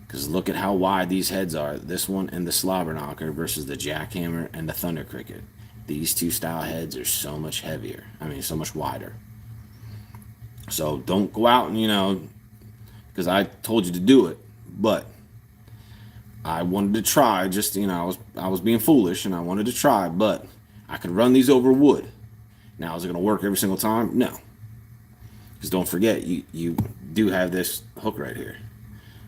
Because look at how wide these heads are. This one and the Slobber Knocker versus the Jackhammer and the Thunder Cricket. These 2 style heads are so much heavier. So much wider. So don't go out and, because I told you to do it, but I wanted to try. Just, I was being foolish and I wanted to try, but I could run these over wood. Now, is it going to work every single time? No. Because don't forget, you do have this hook right here.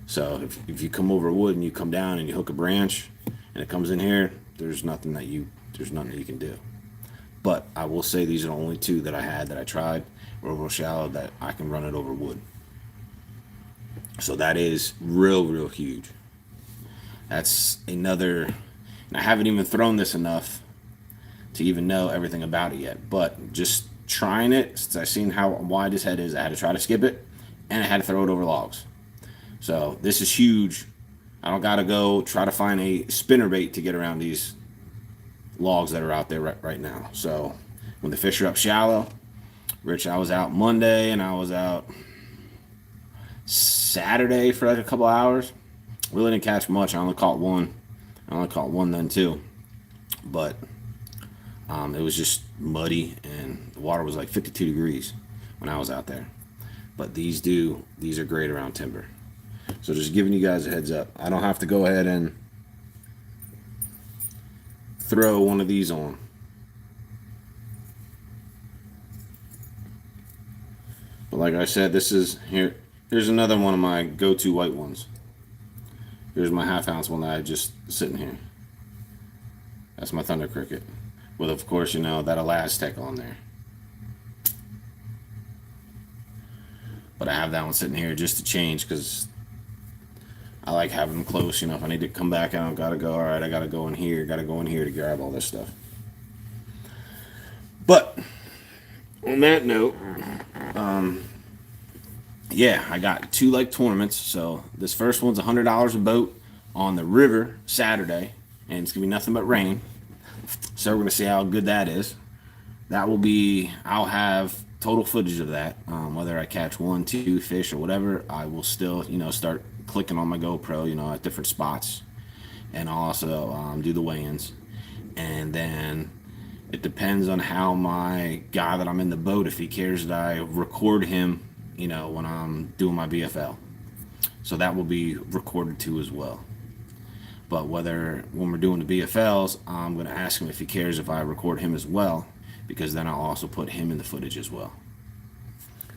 So if you come over wood and you come down and you hook a branch and it comes in here, there's nothing that you can do. But I will say these are the only 2 that I had that I tried were real shallow that I can run it over wood. So that is real huge. That's another, and I haven't even thrown this enough to even know everything about it yet. But just trying it, since I've seen how wide this head is, I had to try to skip it and I had to throw it over logs. So this is huge. I don't got to go try to find a spinnerbait to get around these logs that are out there right now. So when the fish are up shallow, Rich, I was out Monday and I was out Saturday for like a couple hours. Really didn't catch much. I only caught one then too. But it was just muddy and the water was like 52 degrees when I was out there. But these are great around timber. So just giving you guys a heads up. I don't have to go ahead and throw one of these on. But like I said, here's another one of my go-to white ones. Here's my 1/2 ounce one that I just sitting here. That's my Thunder Cricket. With, of course, that Elastic on there. But I have that one sitting here just to change because I like having them close. You know, if I need to come back out, gotta go. All right, I gotta go in here. Gotta go in here to grab all this stuff. But on that note, yeah, I got 2 lake tournaments. So this first one's $100 a boat on the river Saturday, and it's gonna be nothing but rain. So we're gonna see how good that is. That will be. I'll have total footage of that. Whether I catch 1, 2 fish or whatever, I will still, start clicking on my GoPro, at different spots, and I'll also do the weigh-ins, and then it depends on how my guy that I'm in the boat, if he cares that I record him, when I'm doing my BFL. So that will be recorded too as well. But when we're doing the BFLs, I'm going to ask him if he cares if I record him as well, because then I'll also put him in the footage as well.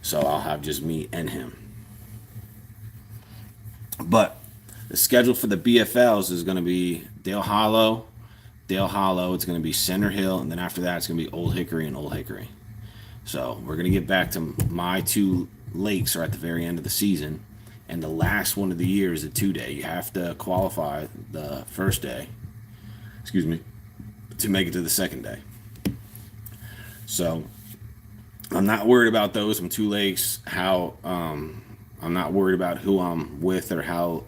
So I'll have just me and him. But the schedule for the BFLs is going to be Dale Hollow, it's going to be Center Hill, and then after that it's going to be Old Hickory and Old Hickory. So we're going to get back to my 2 lakes are at the very end of the season, and the last one of the year is a 2-day. You have to qualify the first day, to make it to the second day. So I'm not worried about those. I'm 2 lakes. I'm not worried about who I'm with or how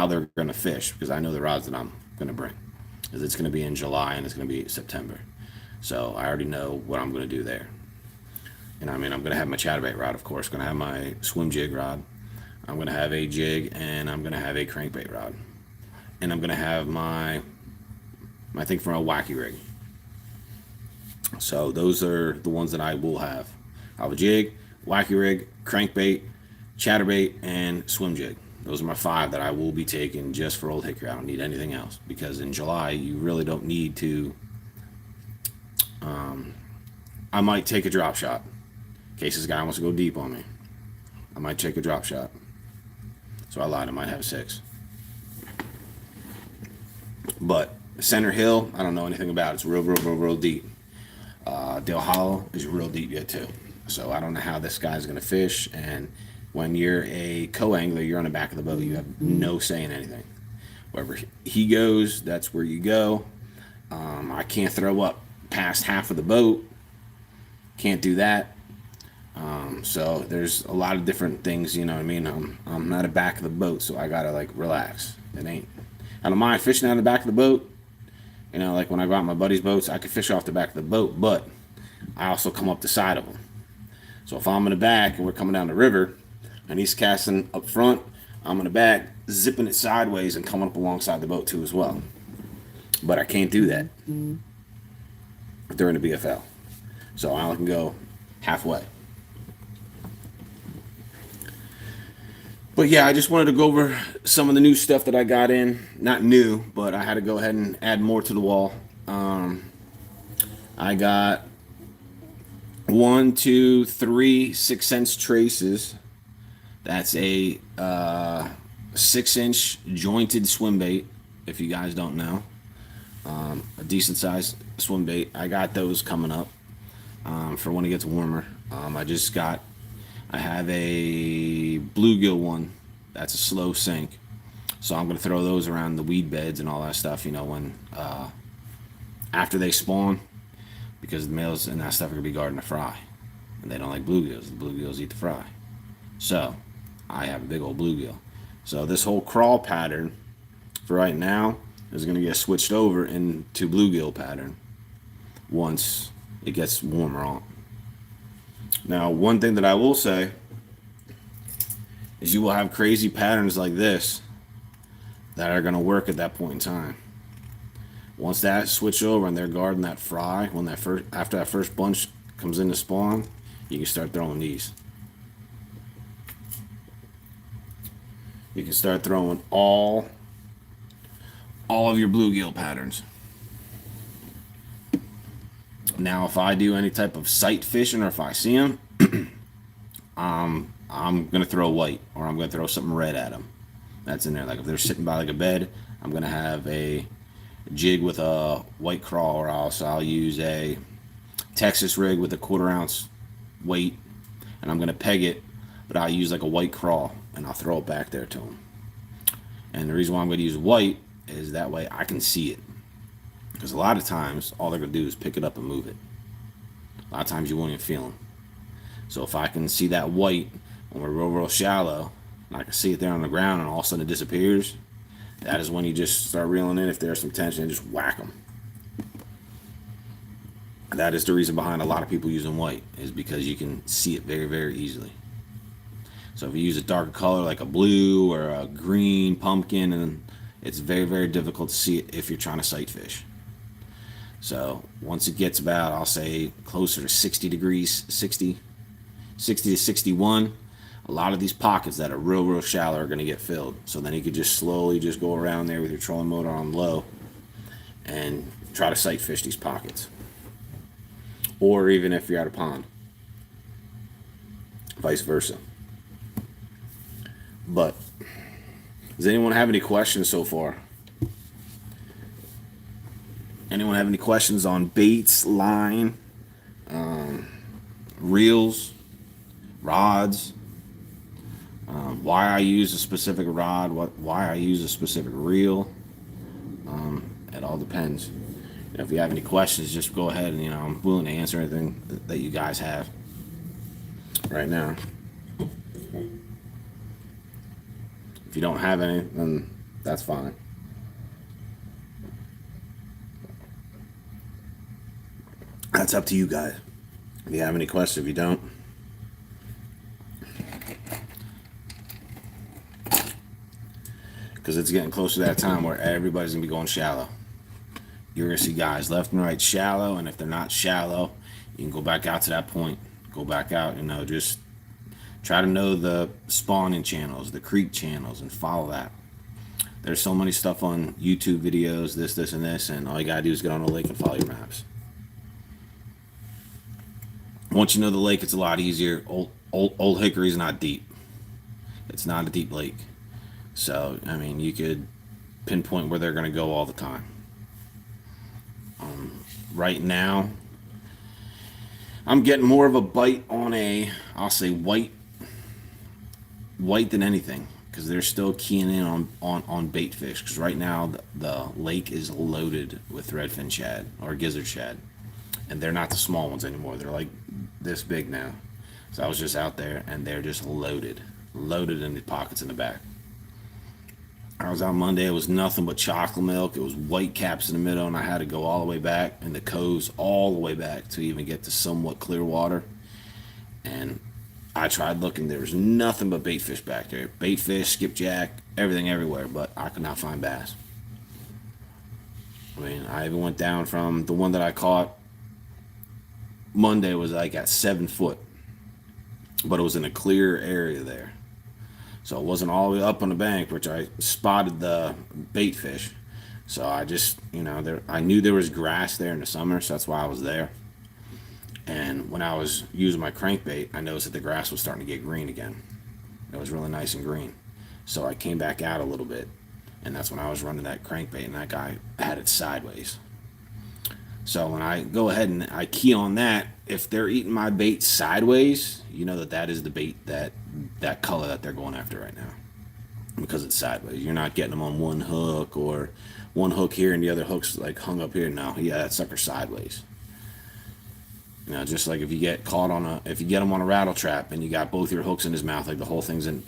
they're going to fish, because I know the rods that I'm going to bring. Because it's going to be in July and it's going to be September. So I already know what I'm going to do there. And I'm going to have my chatterbait rod, of course. Going to have my swim jig rod. I'm going to have a jig, and I'm going to have a crankbait rod. And I'm going to have my thing for a wacky rig. So those are the ones that I will have. I'll have a jig, wacky rig, crankbait, chatterbait, and swim jig. Those are my 5 that I will be taking just for Old Hickory. I don't need anything else, because in July you really don't need to. I might take a drop shot in case this guy wants to go deep on me. I might take a drop shot. So I lied, I might have 6. But Center Hill, I don't know anything about it. It's real deep. Dale Hollow is real deep yet too. So I don't know how this guy's going to fish. And when you're a co-angler, you're on the back of the boat. You have no say in anything. Wherever he goes, that's where you go. I can't throw up past half of the boat. Can't do that. So there's a lot of different things, you know what I mean? I'm not at the back of the boat, so I gotta relax. I don't mind fishing out of the back of the boat. Like when I go out on my buddies' boats, I can fish off the back of the boat, but I also come up the side of them. So if I'm in the back and we're coming down the river and he's casting up front, I'm in the back zipping it sideways and coming up alongside the boat too as well. But I can't do that during the BFL. So I only can go halfway. But yeah, I just wanted to go over some of the new stuff that I got in. Not new, but I had to go ahead and add more to the wall. I got 1, 2, 3 6-inch traces. That's a 6-inch jointed swim bait, if you guys don't know. A decent sized swim bait. I got those coming up for when it gets warmer. I have a bluegill one. That's a slow sink. So I'm going to throw those around the weed beds and all that stuff, when after they spawn, because the males and that stuff are going to be guarding the fry. And they don't like bluegills. The bluegills eat the fry. So I have a big old bluegill. So this whole crawl pattern for right now is going to get switched over into bluegill pattern once it gets warmer on. Now, one thing that I will say is you will have crazy patterns like this that are going to work at that point in time. Once that switch over and they're guarding that fry, after that first bunch comes in to spawn, you can start throwing these. You can start throwing all of your bluegill patterns. Now, if I do any type of sight fishing or if I see them, I'm going to throw white, or I'm going to throw something red at them. That's in there. Like if they're sitting by a bed, I'm going to have a jig with a white crawl, or I'll use a Texas rig with a 1/4 ounce weight, and I'm going to peg it but I'll use like a white crawl and I'll throw it back there to them. And the reason why I'm going to use white is that way I can see it. Because a lot of times, all they're going to do is pick it up and move it. A lot of times you won't even feel them. So if I can see that white when we're real shallow, and I can see it there on the ground and all of a sudden it disappears, that is when you just start reeling in if there's some tension and just whack them. That is the reason behind a lot of people using white, is because you can see it very, very easily. So if you use a darker color like a blue or a green pumpkin, and it's very, very difficult to see it if you're trying to sight fish. So once it gets about, I'll say closer to 60 degrees, 60 to 61, a lot of these pockets that are real shallow are going to get filled. So then you could just slowly just go around there with your trolling motor on low and try to sight fish these pockets. Or even if you're at a pond, vice versa. But does anyone have any questions so far? Anyone have any questions on baits, line, reels, rods, why I use a specific rod, why I use a specific reel? It all depends. If you have any questions, just go ahead and I'm willing to answer anything that you guys have right now. If you don't have any, then that's fine. That's up to you guys. If you have any questions, if you don't, because it's getting close to that time where everybody's gonna be going shallow. You're gonna see guys left and right shallow, and if they're not shallow, you can go back out to that point. Go back out, just try to know the spawning channels, the creek channels, and follow that. There's so many stuff on YouTube videos, this, and this, and all you gotta do is get on the lake and follow your maps. Once you know the lake, it's a lot easier. Old Hickory's not deep. It's not a deep lake. So, you could pinpoint where they're going to go all the time. Right now, I'm getting more of a bite on I'll say white than anything, because they're still keying in on bait fish. Because right now, the lake is loaded with redfin shad or gizzard shad. And they're not the small ones anymore. They're like this big now. So I was just out there, and they're just loaded in the pockets in the back. I was out Monday. It was nothing but chocolate milk. It was white caps in the middle, and I had to go all the way back, and the coves all the way back to even get to somewhat clear water. And I tried looking. There was nothing but bait fish back there. Bait fish, skipjack, everything everywhere, but I could not find bass. I even went down from the one that I caught Monday was like at 7 foot, but it was in a clear area there. So it wasn't all the way up on the bank, which I spotted the bait fish. So I just, I knew there was grass there in the summer, so that's why I was there. And when I was using my crankbait, I noticed that the grass was starting to get green again. It was really nice and green. So I came back out a little bit, and that's when I was running that crankbait, and that guy had it sideways. So when I go ahead and I key on that, if they're eating my bait sideways, you know that is the bait, that color that they're going after right now, because it's sideways. You're not getting them on one hook, or one hook here and the other hook's like hung up here. No, yeah, that sucker's sideways. Just like if you get caught if you get them on a rattle trap and you got both your hooks in his mouth, like the whole thing's in,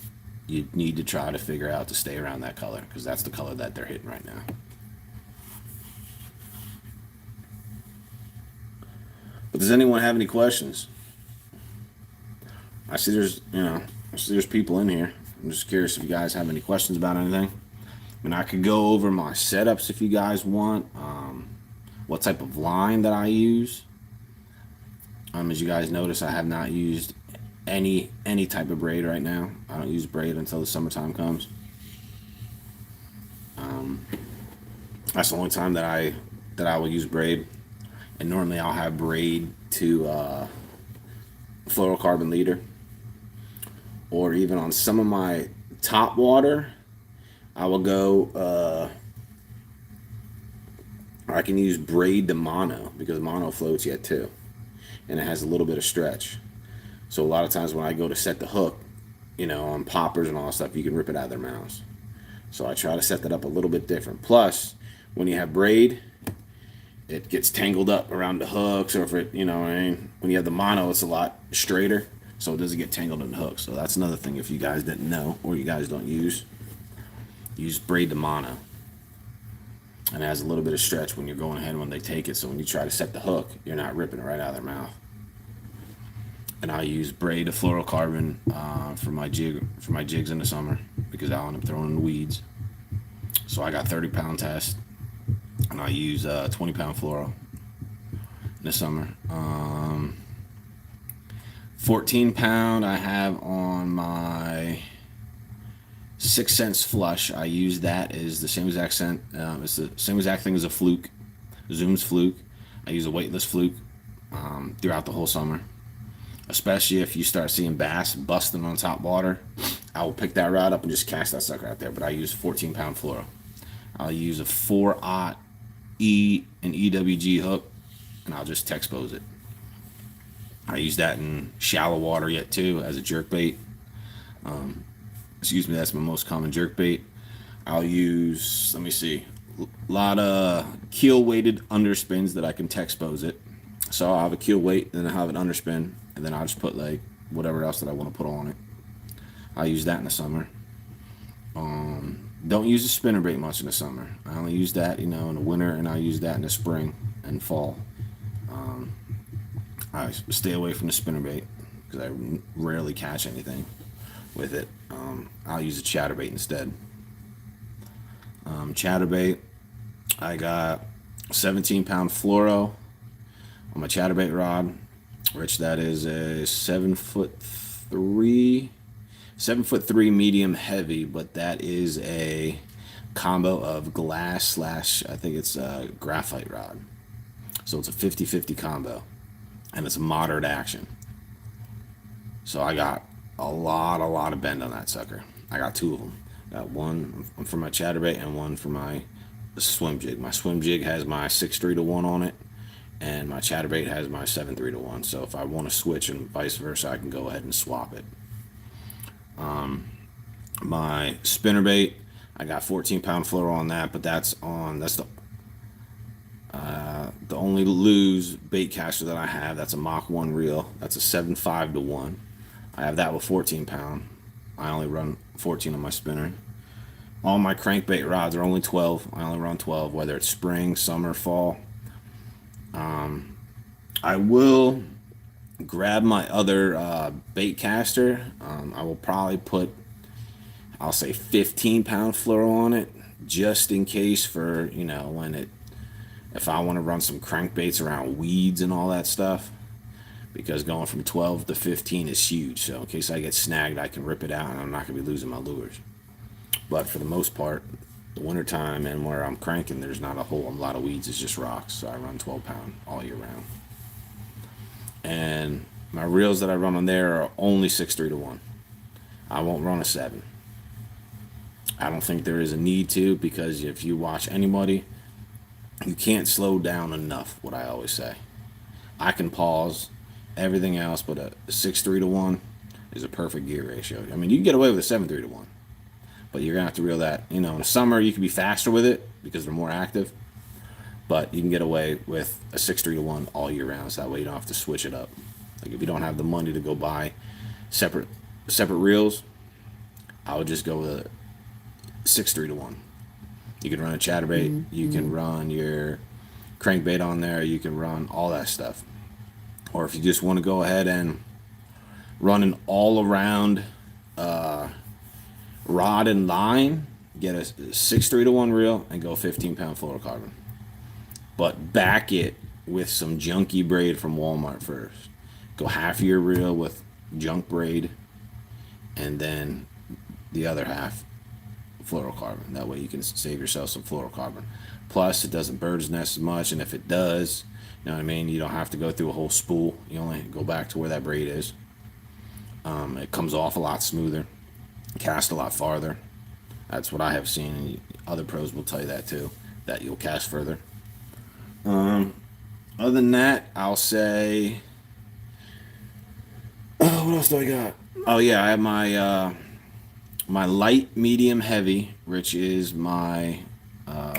you need to try to figure out to stay around that color, because that's the color that they're hitting right now. But does anyone have any questions? I see there's people in here. I'm just curious if you guys have any questions about anything. I could go over my setups if you guys want. What type of line that I use. As you guys notice, I have not used any type of braid right now. I don't use braid until the summertime comes. That's the only time that I will use braid. And normally I'll have braid to fluorocarbon leader, or even on some of my top water, I will go. I can use braid to mono, because mono floats yet too, and it has a little bit of stretch. So a lot of times when I go to set the hook, you know, on poppers and all that stuff, you can rip it out of their mouths. So I try to set that up a little bit different. Plus, when you have braid, it gets tangled up around the hooks, or if it, you know what I mean, when you have the mono, it's a lot straighter, so it doesn't get tangled in the hooks. So that's another thing if you guys didn't know, or you guys don't use braid to mono. And it has a little bit of stretch when you're going ahead when they take it, so when you try to set the hook, you're not ripping it right out of their mouth. And I use braid to fluorocarbon for my jigs in the summer, because I'll end up throwing in the weeds. So I got 30-pound test, and I use 20-pound fluoro in the summer. 14-pound I have on my 6 cents flush. I use that as the same exact scent. It's the same exact thing as a fluke, Zoom's fluke. I use a weightless fluke throughout the whole summer. Especially if you start seeing bass busting on top water, I will pick that rod up and just cast that sucker out there. But I use 14-pound fluoro. I'll use a 4/0 E and EWG hook, and I'll just Texpose it. I use that in shallow water yet too as a jerk bait. Excuse me, that's my most common jerk bait. I'll use, let me see, a lot of keel weighted underspins that I can Texpose it. So I'll have a keel weight, then I'll have an underspin, and then I'll just put like whatever else that I want to put on it. I'll use that in the summer. Don't use the spinner bait much in the summer. I only use that, you know, in the winter, and I use that in the spring and fall. I stay away from the spinner bait because I rarely catch anything with it. I'll use a chatterbait instead. Chatterbait, I got 17-pound fluoro on my chatterbait rod, which that is a 7'3" medium heavy, but that is a combo of glass / I think it's a graphite rod. So it's a 50-50 combo, and it's moderate action. So I got a lot of bend on that sucker. I got 2 of them. Got one for my chatterbait and one for my swim jig. My swim jig has my 6-3-1 on it, and my chatterbait has my 7-3-1. So if I want to switch and vice versa, I can go ahead and swap it. My spinnerbait, I got 14-pound fluoro on that, but that's the only lose bait caster that I have. That's a Mach 1 reel. That's a 7.5-1. I have that with 14-pound. I only run 14 on my spinner. All my crankbait rods are only 12. I only run 12, whether it's spring, summer, fall. I will grab my other bait caster. I will probably put, I'll say 15-pound fluoro on it, just in case for, you know, if I want to run some crankbaits around weeds and all that stuff, because going from 12 to 15 is huge. So in case I get snagged, I can rip it out and I'm not going to be losing my lures. But for the most part, the wintertime and where I'm cranking, there's not a whole lot of weeds. It's just rocks. So I run 12-pound all year round. And my reels that I run on there are only 6-3-1. I won't run a 7. I don't think there is a need to, because if you watch anybody, you can't slow down enough, what I always say. I can pause everything else, but a 6-3-1 is a perfect gear ratio. I mean, you can get away with a 7-3-1, but you're gonna have to reel that. You know, in the summer you can be faster with it because they're more active, but you can get away with a 6-3-1 all year round. So that way you don't have to switch it up. Like if you don't have the money to go buy separate reels, I would just go with a 6-3-1. You can run a chatterbait, you can run your crankbait on there, you can run all that stuff. Or if you just want to go ahead and run an all-around rod and line, get a 6-3-1 reel and go 15-pound fluorocarbon. But back it with some junky braid from Walmart first. Go half your reel with junk braid, and then the other half fluorocarbon. That way you can save yourself some fluorocarbon. Plus, it doesn't bird's nest as much, and if it does, you know what I mean, you don't have to go through a whole spool. You only go back to where that braid is. It comes off a lot smoother, cast a lot farther. That's what I have seen, and other pros will tell you that too, that you'll cast further. Other than that, I'll say, what else do I got? Oh yeah, I have my my light, medium, heavy, which is my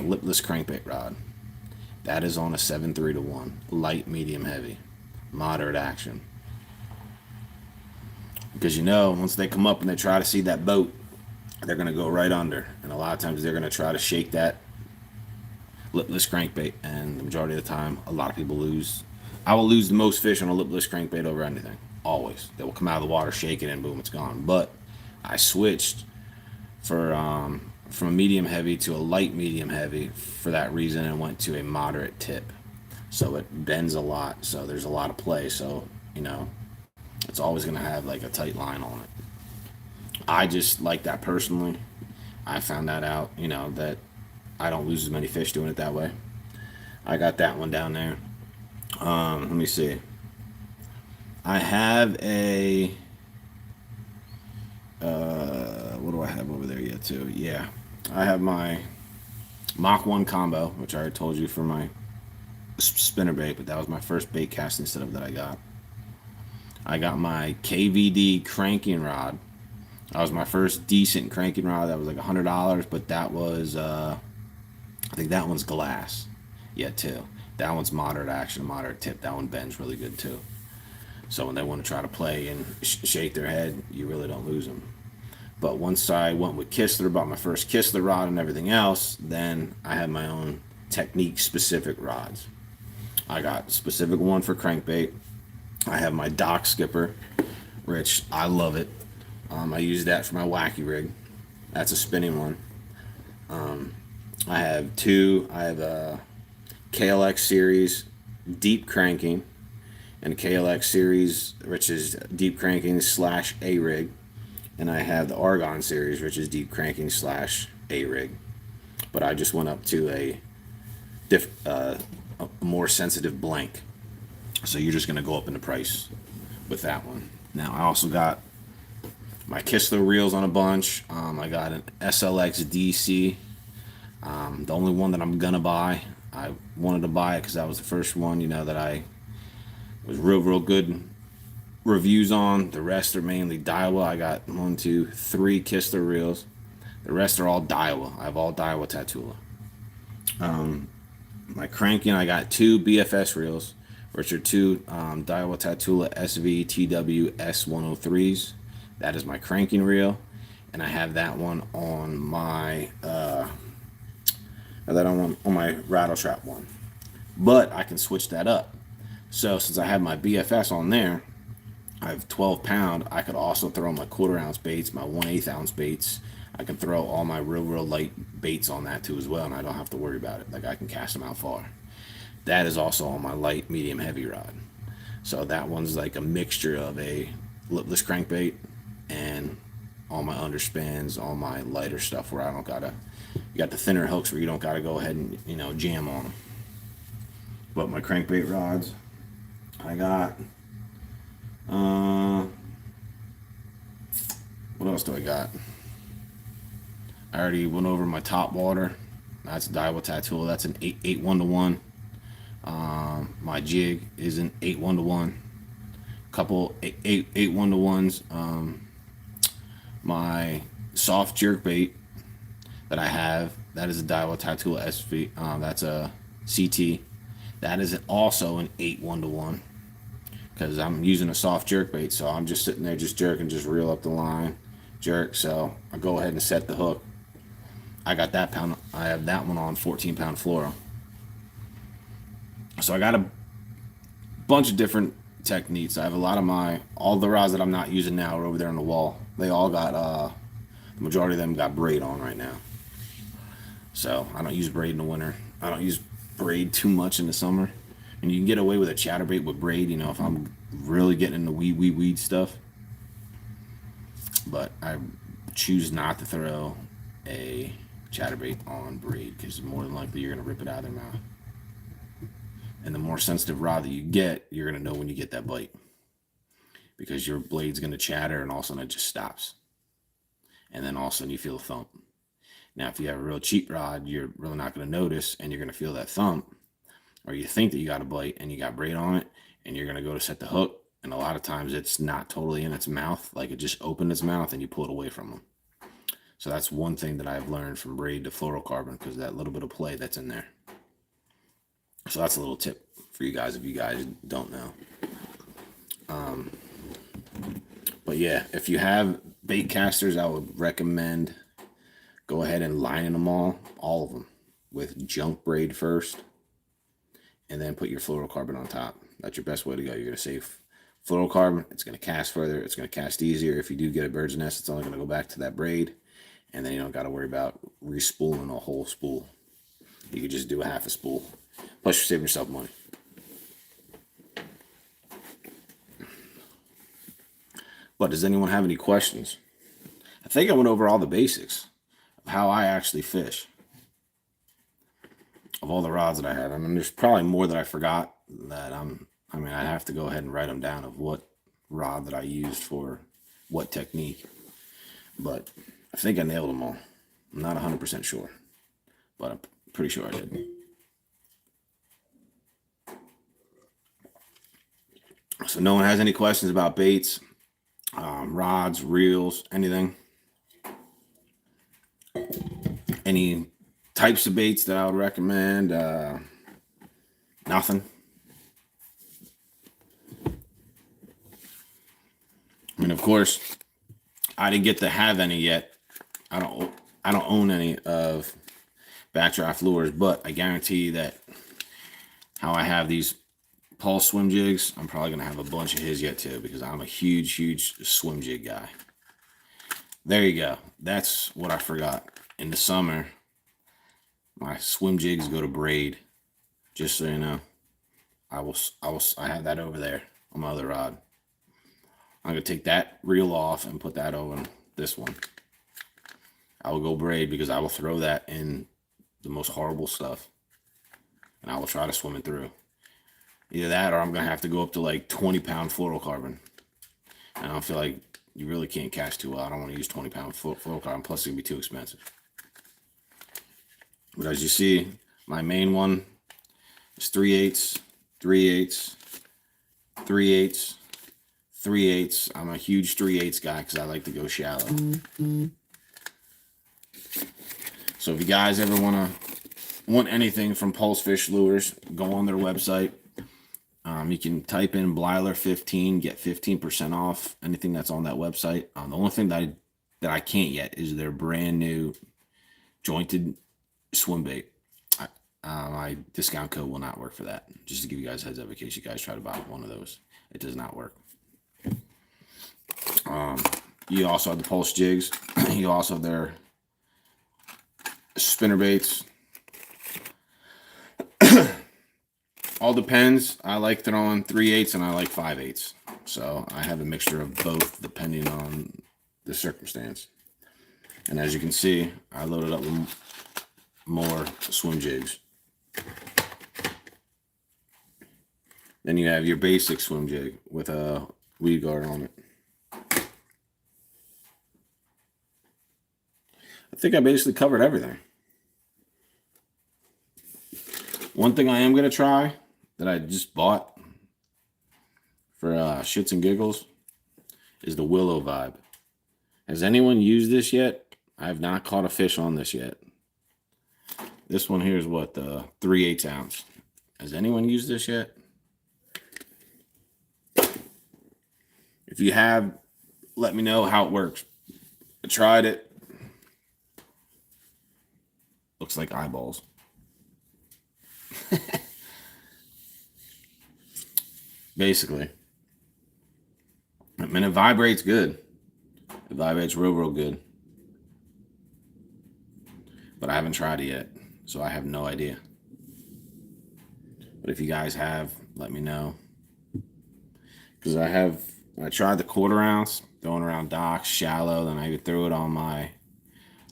lipless crankbait rod. That is on a 7-3-1. Light, medium, heavy. Moderate action. Because you know, once they come up and they try to see that boat, they're going to go right under. And a lot of times they're going to try to shake that lipless crankbait. And the majority of the time, a lot of people lose. I will lose the most fish on a lipless crankbait over anything. Always. They will come out of the water, shake it, and boom, it's gone. But I switched for from a medium heavy to a light medium heavy for that reason, and went to a moderate tip. So it bends a lot. So there's a lot of play. So, you know, it's always going to have like a tight line on it. I just like that personally. I found that out, you know, that I don't lose as many fish doing it that way. I got that one down there. Let me see. I have a what do I have over there yet too? Yeah, I have my Mach 1 combo, which I already told you for my spinner bait, but that was my first bait casting setup that I got. I got my KVD cranking rod. That was my first decent cranking rod. That was like $100, but that was I think that one's glass. Yeah, too. That one's moderate action, moderate tip. That one bends really good too. So when they want to try to play and shake their head, you really don't lose them. But once I went with Kistler, bought my first Kistler rod and everything else, then I had my own technique-specific rods. I got a specific one for crankbait. I have my dock skipper, which I love it. I use that for my wacky rig. That's a spinning one. I have two. I have a KLX series deep cranking and a KLX series, which is deep cranking slash A rig. And I have the Argon series, which is deep cranking slash A rig. But I just went up to a more sensitive blank. So you're just going to go up in the price with that one. Now I also got my Kistler reels on a bunch. I got an SLX DC. The only one that I'm going to buy. I wanted to buy it because that was the first one, you know, that I was real good reviews on. The rest are mainly Daiwa. I got 1, 2, 3 Kistler reels. The rest are all Daiwa. I have all Daiwa Tatula. My cranking, I got 2 BFS reels, which are 2 Daiwa Tatula SV TW S103s. That is my cranking reel, and I have that one on my on my rattle trap one. But I can switch that up. So since I have my BFS on there, I have 12 pound. I could also throw my 1/4 ounce baits, my 1/8 ounce baits. I can throw all my real light baits on that too as well, and I don't have to worry about it. Like I can cast them out far. That is also on my light, medium, heavy rod. So that one's like a mixture of a lipless crankbait and all my underspins, all my lighter stuff where I don't gotta. You got the thinner hooks where you don't gotta go ahead and, you know, jam on them. But my crankbait rods, I got. What else do I got? I already went over my top water. That's a Daiwa Tatula. That's an 8 1-to-1. My jig is an 8 1-to-1. Couple 8 1-to-1s. My soft jerk bait that I have, that is a Daiwa Tatula SV. That's a CT. That is also an 8 1-to-1 because I'm using a soft jerk bait, so I'm just sitting there just jerking, just reel up the line, jerk. So I go ahead and set the hook. I got that pound. I have that one on 14 pound fluoro. So I got a bunch of different techniques. I have a lot of all the rods that I'm not using now are over there on the wall. They all got the majority of them got braid on right now. So I don't use braid in the winter. I don't use braid too much in the summer. And you can get away with a chatterbait with braid, you know, if I'm really getting into weed stuff. But I choose not to throw a chatterbait on braid because more than likely you're going to rip it out of their mouth. And the more sensitive rod that you get, you're going to know when you get that bite because your blade's going to chatter and all of a sudden it just stops. And then all of a sudden you feel a thump. Now, if you have a real cheap rod, you're really not going to notice and you're going to feel that thump, or you think that you got a bite and you got braid on it and you're going to go to set the hook And a lot of times it's not totally in its mouth, like it just opened its mouth and you pull it away from them. So that's one thing that I've learned from braid to fluorocarbon, because that little bit of play that's in there. So that's a little tip for you guys if you guys don't know. But yeah, if you have bait casters, I would recommend go ahead and lining them all of them, with junk braid first, and then put your fluorocarbon on top. That's your best way to go. You're going to save fluorocarbon. It's going to cast further. It's going to cast easier. If you do get a bird's nest, it's only going to go back to that braid, and then you don't got to worry about respooling a whole spool. You could just do a half a spool. Plus, you're saving yourself money. But does anyone have any questions? I think I went over all the basics of how I actually fish, of all the rods that I had. I mean, there's probably more that I forgot that I'd have to go ahead and write them down of what rod that I used for what technique. But I think I nailed them all. I'm not 100% sure, but I'm pretty sure I did. So no one has any questions about baits, rods, reels, anything? Any types of baits that I would recommend? Nothing. I mean, of course, I didn't get to have any yet. I don't own any of Backdraft lures, but I guarantee that how I have these Pulse swim jigs, I'm probably going to have a bunch of his yet too, because I'm a huge swim jig guy. There you go. That's what I forgot. In the summer, my swim jigs go to braid. Just so you know, I have that over there on my other rod. I'm going to take that reel off and put that over this one. I will go braid because I will throw that in the most horrible stuff, and I will try to swim it through. Either that, or I'm going to have to go up to like 20-pound fluorocarbon. And I don't feel like you really can't catch too well. I don't want to use 20-pound fluorocarbon, plus it would be too expensive. But as you see, my main one is 3/8, 3/8, 3/8, 3/8. I'm a huge 3/8 guy because I like to go shallow. So if you guys ever want anything from Pulse Fish Lures, go on their website. You can type in Blyler 15, get 15% off anything that's on that website. The only thing that I can't yet is their brand new jointed swim bait. My discount code will not work for that. Just to give you guys a heads up in case you guys try to buy one of those. It does not work. You also have the Pulse jigs. You also have their spinner baits. All depends. I like throwing 3/8 and I like 5/8. So I have a mixture of both depending on the circumstance. And as you can see, I loaded up with more swim jigs. Then you have your basic swim jig with a weed guard on it. I think I basically covered everything. One thing I am going to try that I just bought for shits and giggles is the Willow Vibe. Has anyone used this yet? I have not caught a fish on this yet. This one here is what, the 3/8 ounce. Has anyone used this yet? If you have, let me know how it works. I tried it. Looks like eyeballs. Basically. I mean, it vibrates good. It vibrates real good. But I haven't tried it yet, so I have no idea. But if you guys have, let me know. Because I tried the 1/4 ounce, throwing around docks, shallow, then I threw it on my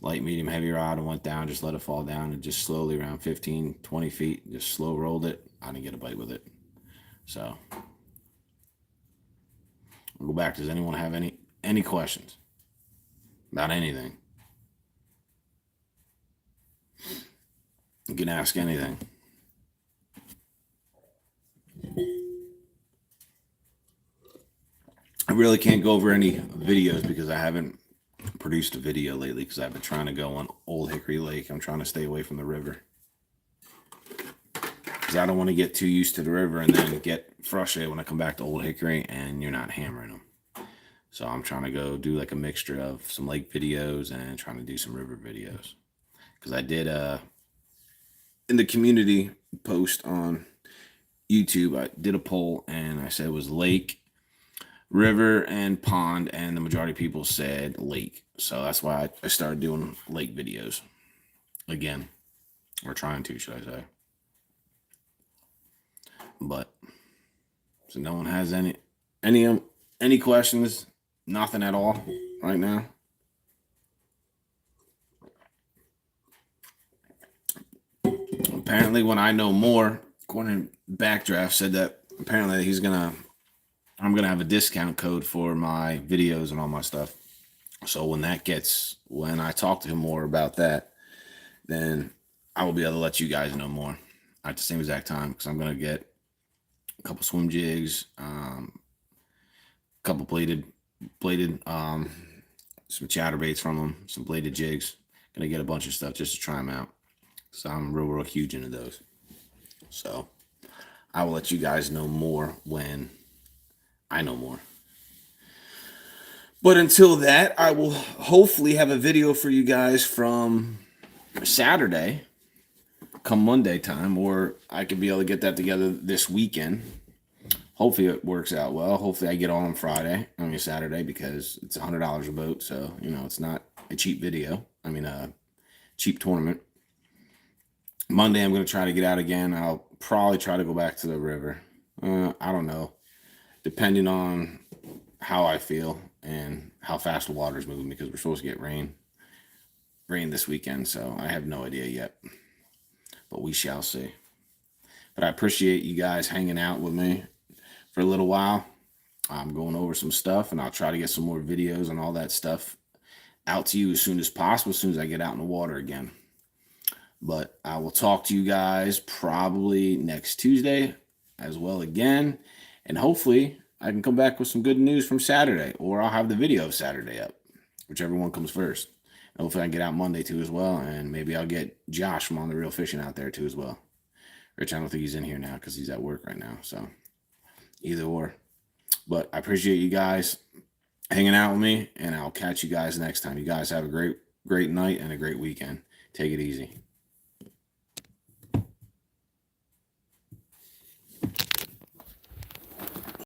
light, medium, heavy rod and went down, just let it fall down, and just slowly around 15, 20 feet, just slow rolled it. I didn't get a bite with it. So I'll go back. Does anyone have any questions about anything? You can ask anything. I really can't go over any videos because I haven't produced a video lately because I've been trying to go on Old Hickory Lake. I'm trying to stay away from the river because I don't want to get too used to the river and then get frustrated when I come back to Old Hickory and you're not hammering them. So I'm trying to go do like a mixture of some lake videos and trying to do some river videos. Because I did in the community post on YouTube, I did a poll and I said it was lake, river, and pond, and the majority of people said lake. So that's why I started doing lake videos again, or trying to, should I say. But so no one has any questions? Nothing at all right now. Apparently, when I know more, according to Backdraft said that apparently I'm gonna have a discount code for my videos and all my stuff. So when I talk to him more about that, then I will be able to let you guys know more at the same exact time, because I'm gonna get a couple swim jigs, a couple bladed, some chatterbaits from them, some bladed jigs. Gonna get a bunch of stuff just to try them out. So I'm real huge into those. So I will let you guys know more when I know more. But until that, I will hopefully have a video for you guys from Saturday, come Monday time, or I could be able to get that together this weekend. Hopefully it works out well. Hopefully I get on Saturday, because it's $100 a boat. So, it's not a cheap video. A cheap tournament. Monday, I'm going to try to get out again. I'll probably try to go back to the river. I don't know. Depending on how I feel and how fast the water's moving, because we're supposed to get rain this weekend. So I have no idea yet. But we shall see. But I appreciate you guys hanging out with me for a little while. I'm going over some stuff, and I'll try to get some more videos and all that stuff out to you as soon as possible, as soon as I get out in the water again. But I will talk to you guys probably next Tuesday as well again. And hopefully I can come back with some good news from Saturday, or I'll have the video of Saturday up, whichever one comes first. And hopefully I can get out Monday too as well. And maybe I'll get Josh from On the Real Fishing out there too as well. Rich, I don't think he's in here now because he's at work right now. So either or. But I appreciate you guys hanging out with me, and I'll catch you guys next time. You guys have a great night and a great weekend. Take it easy.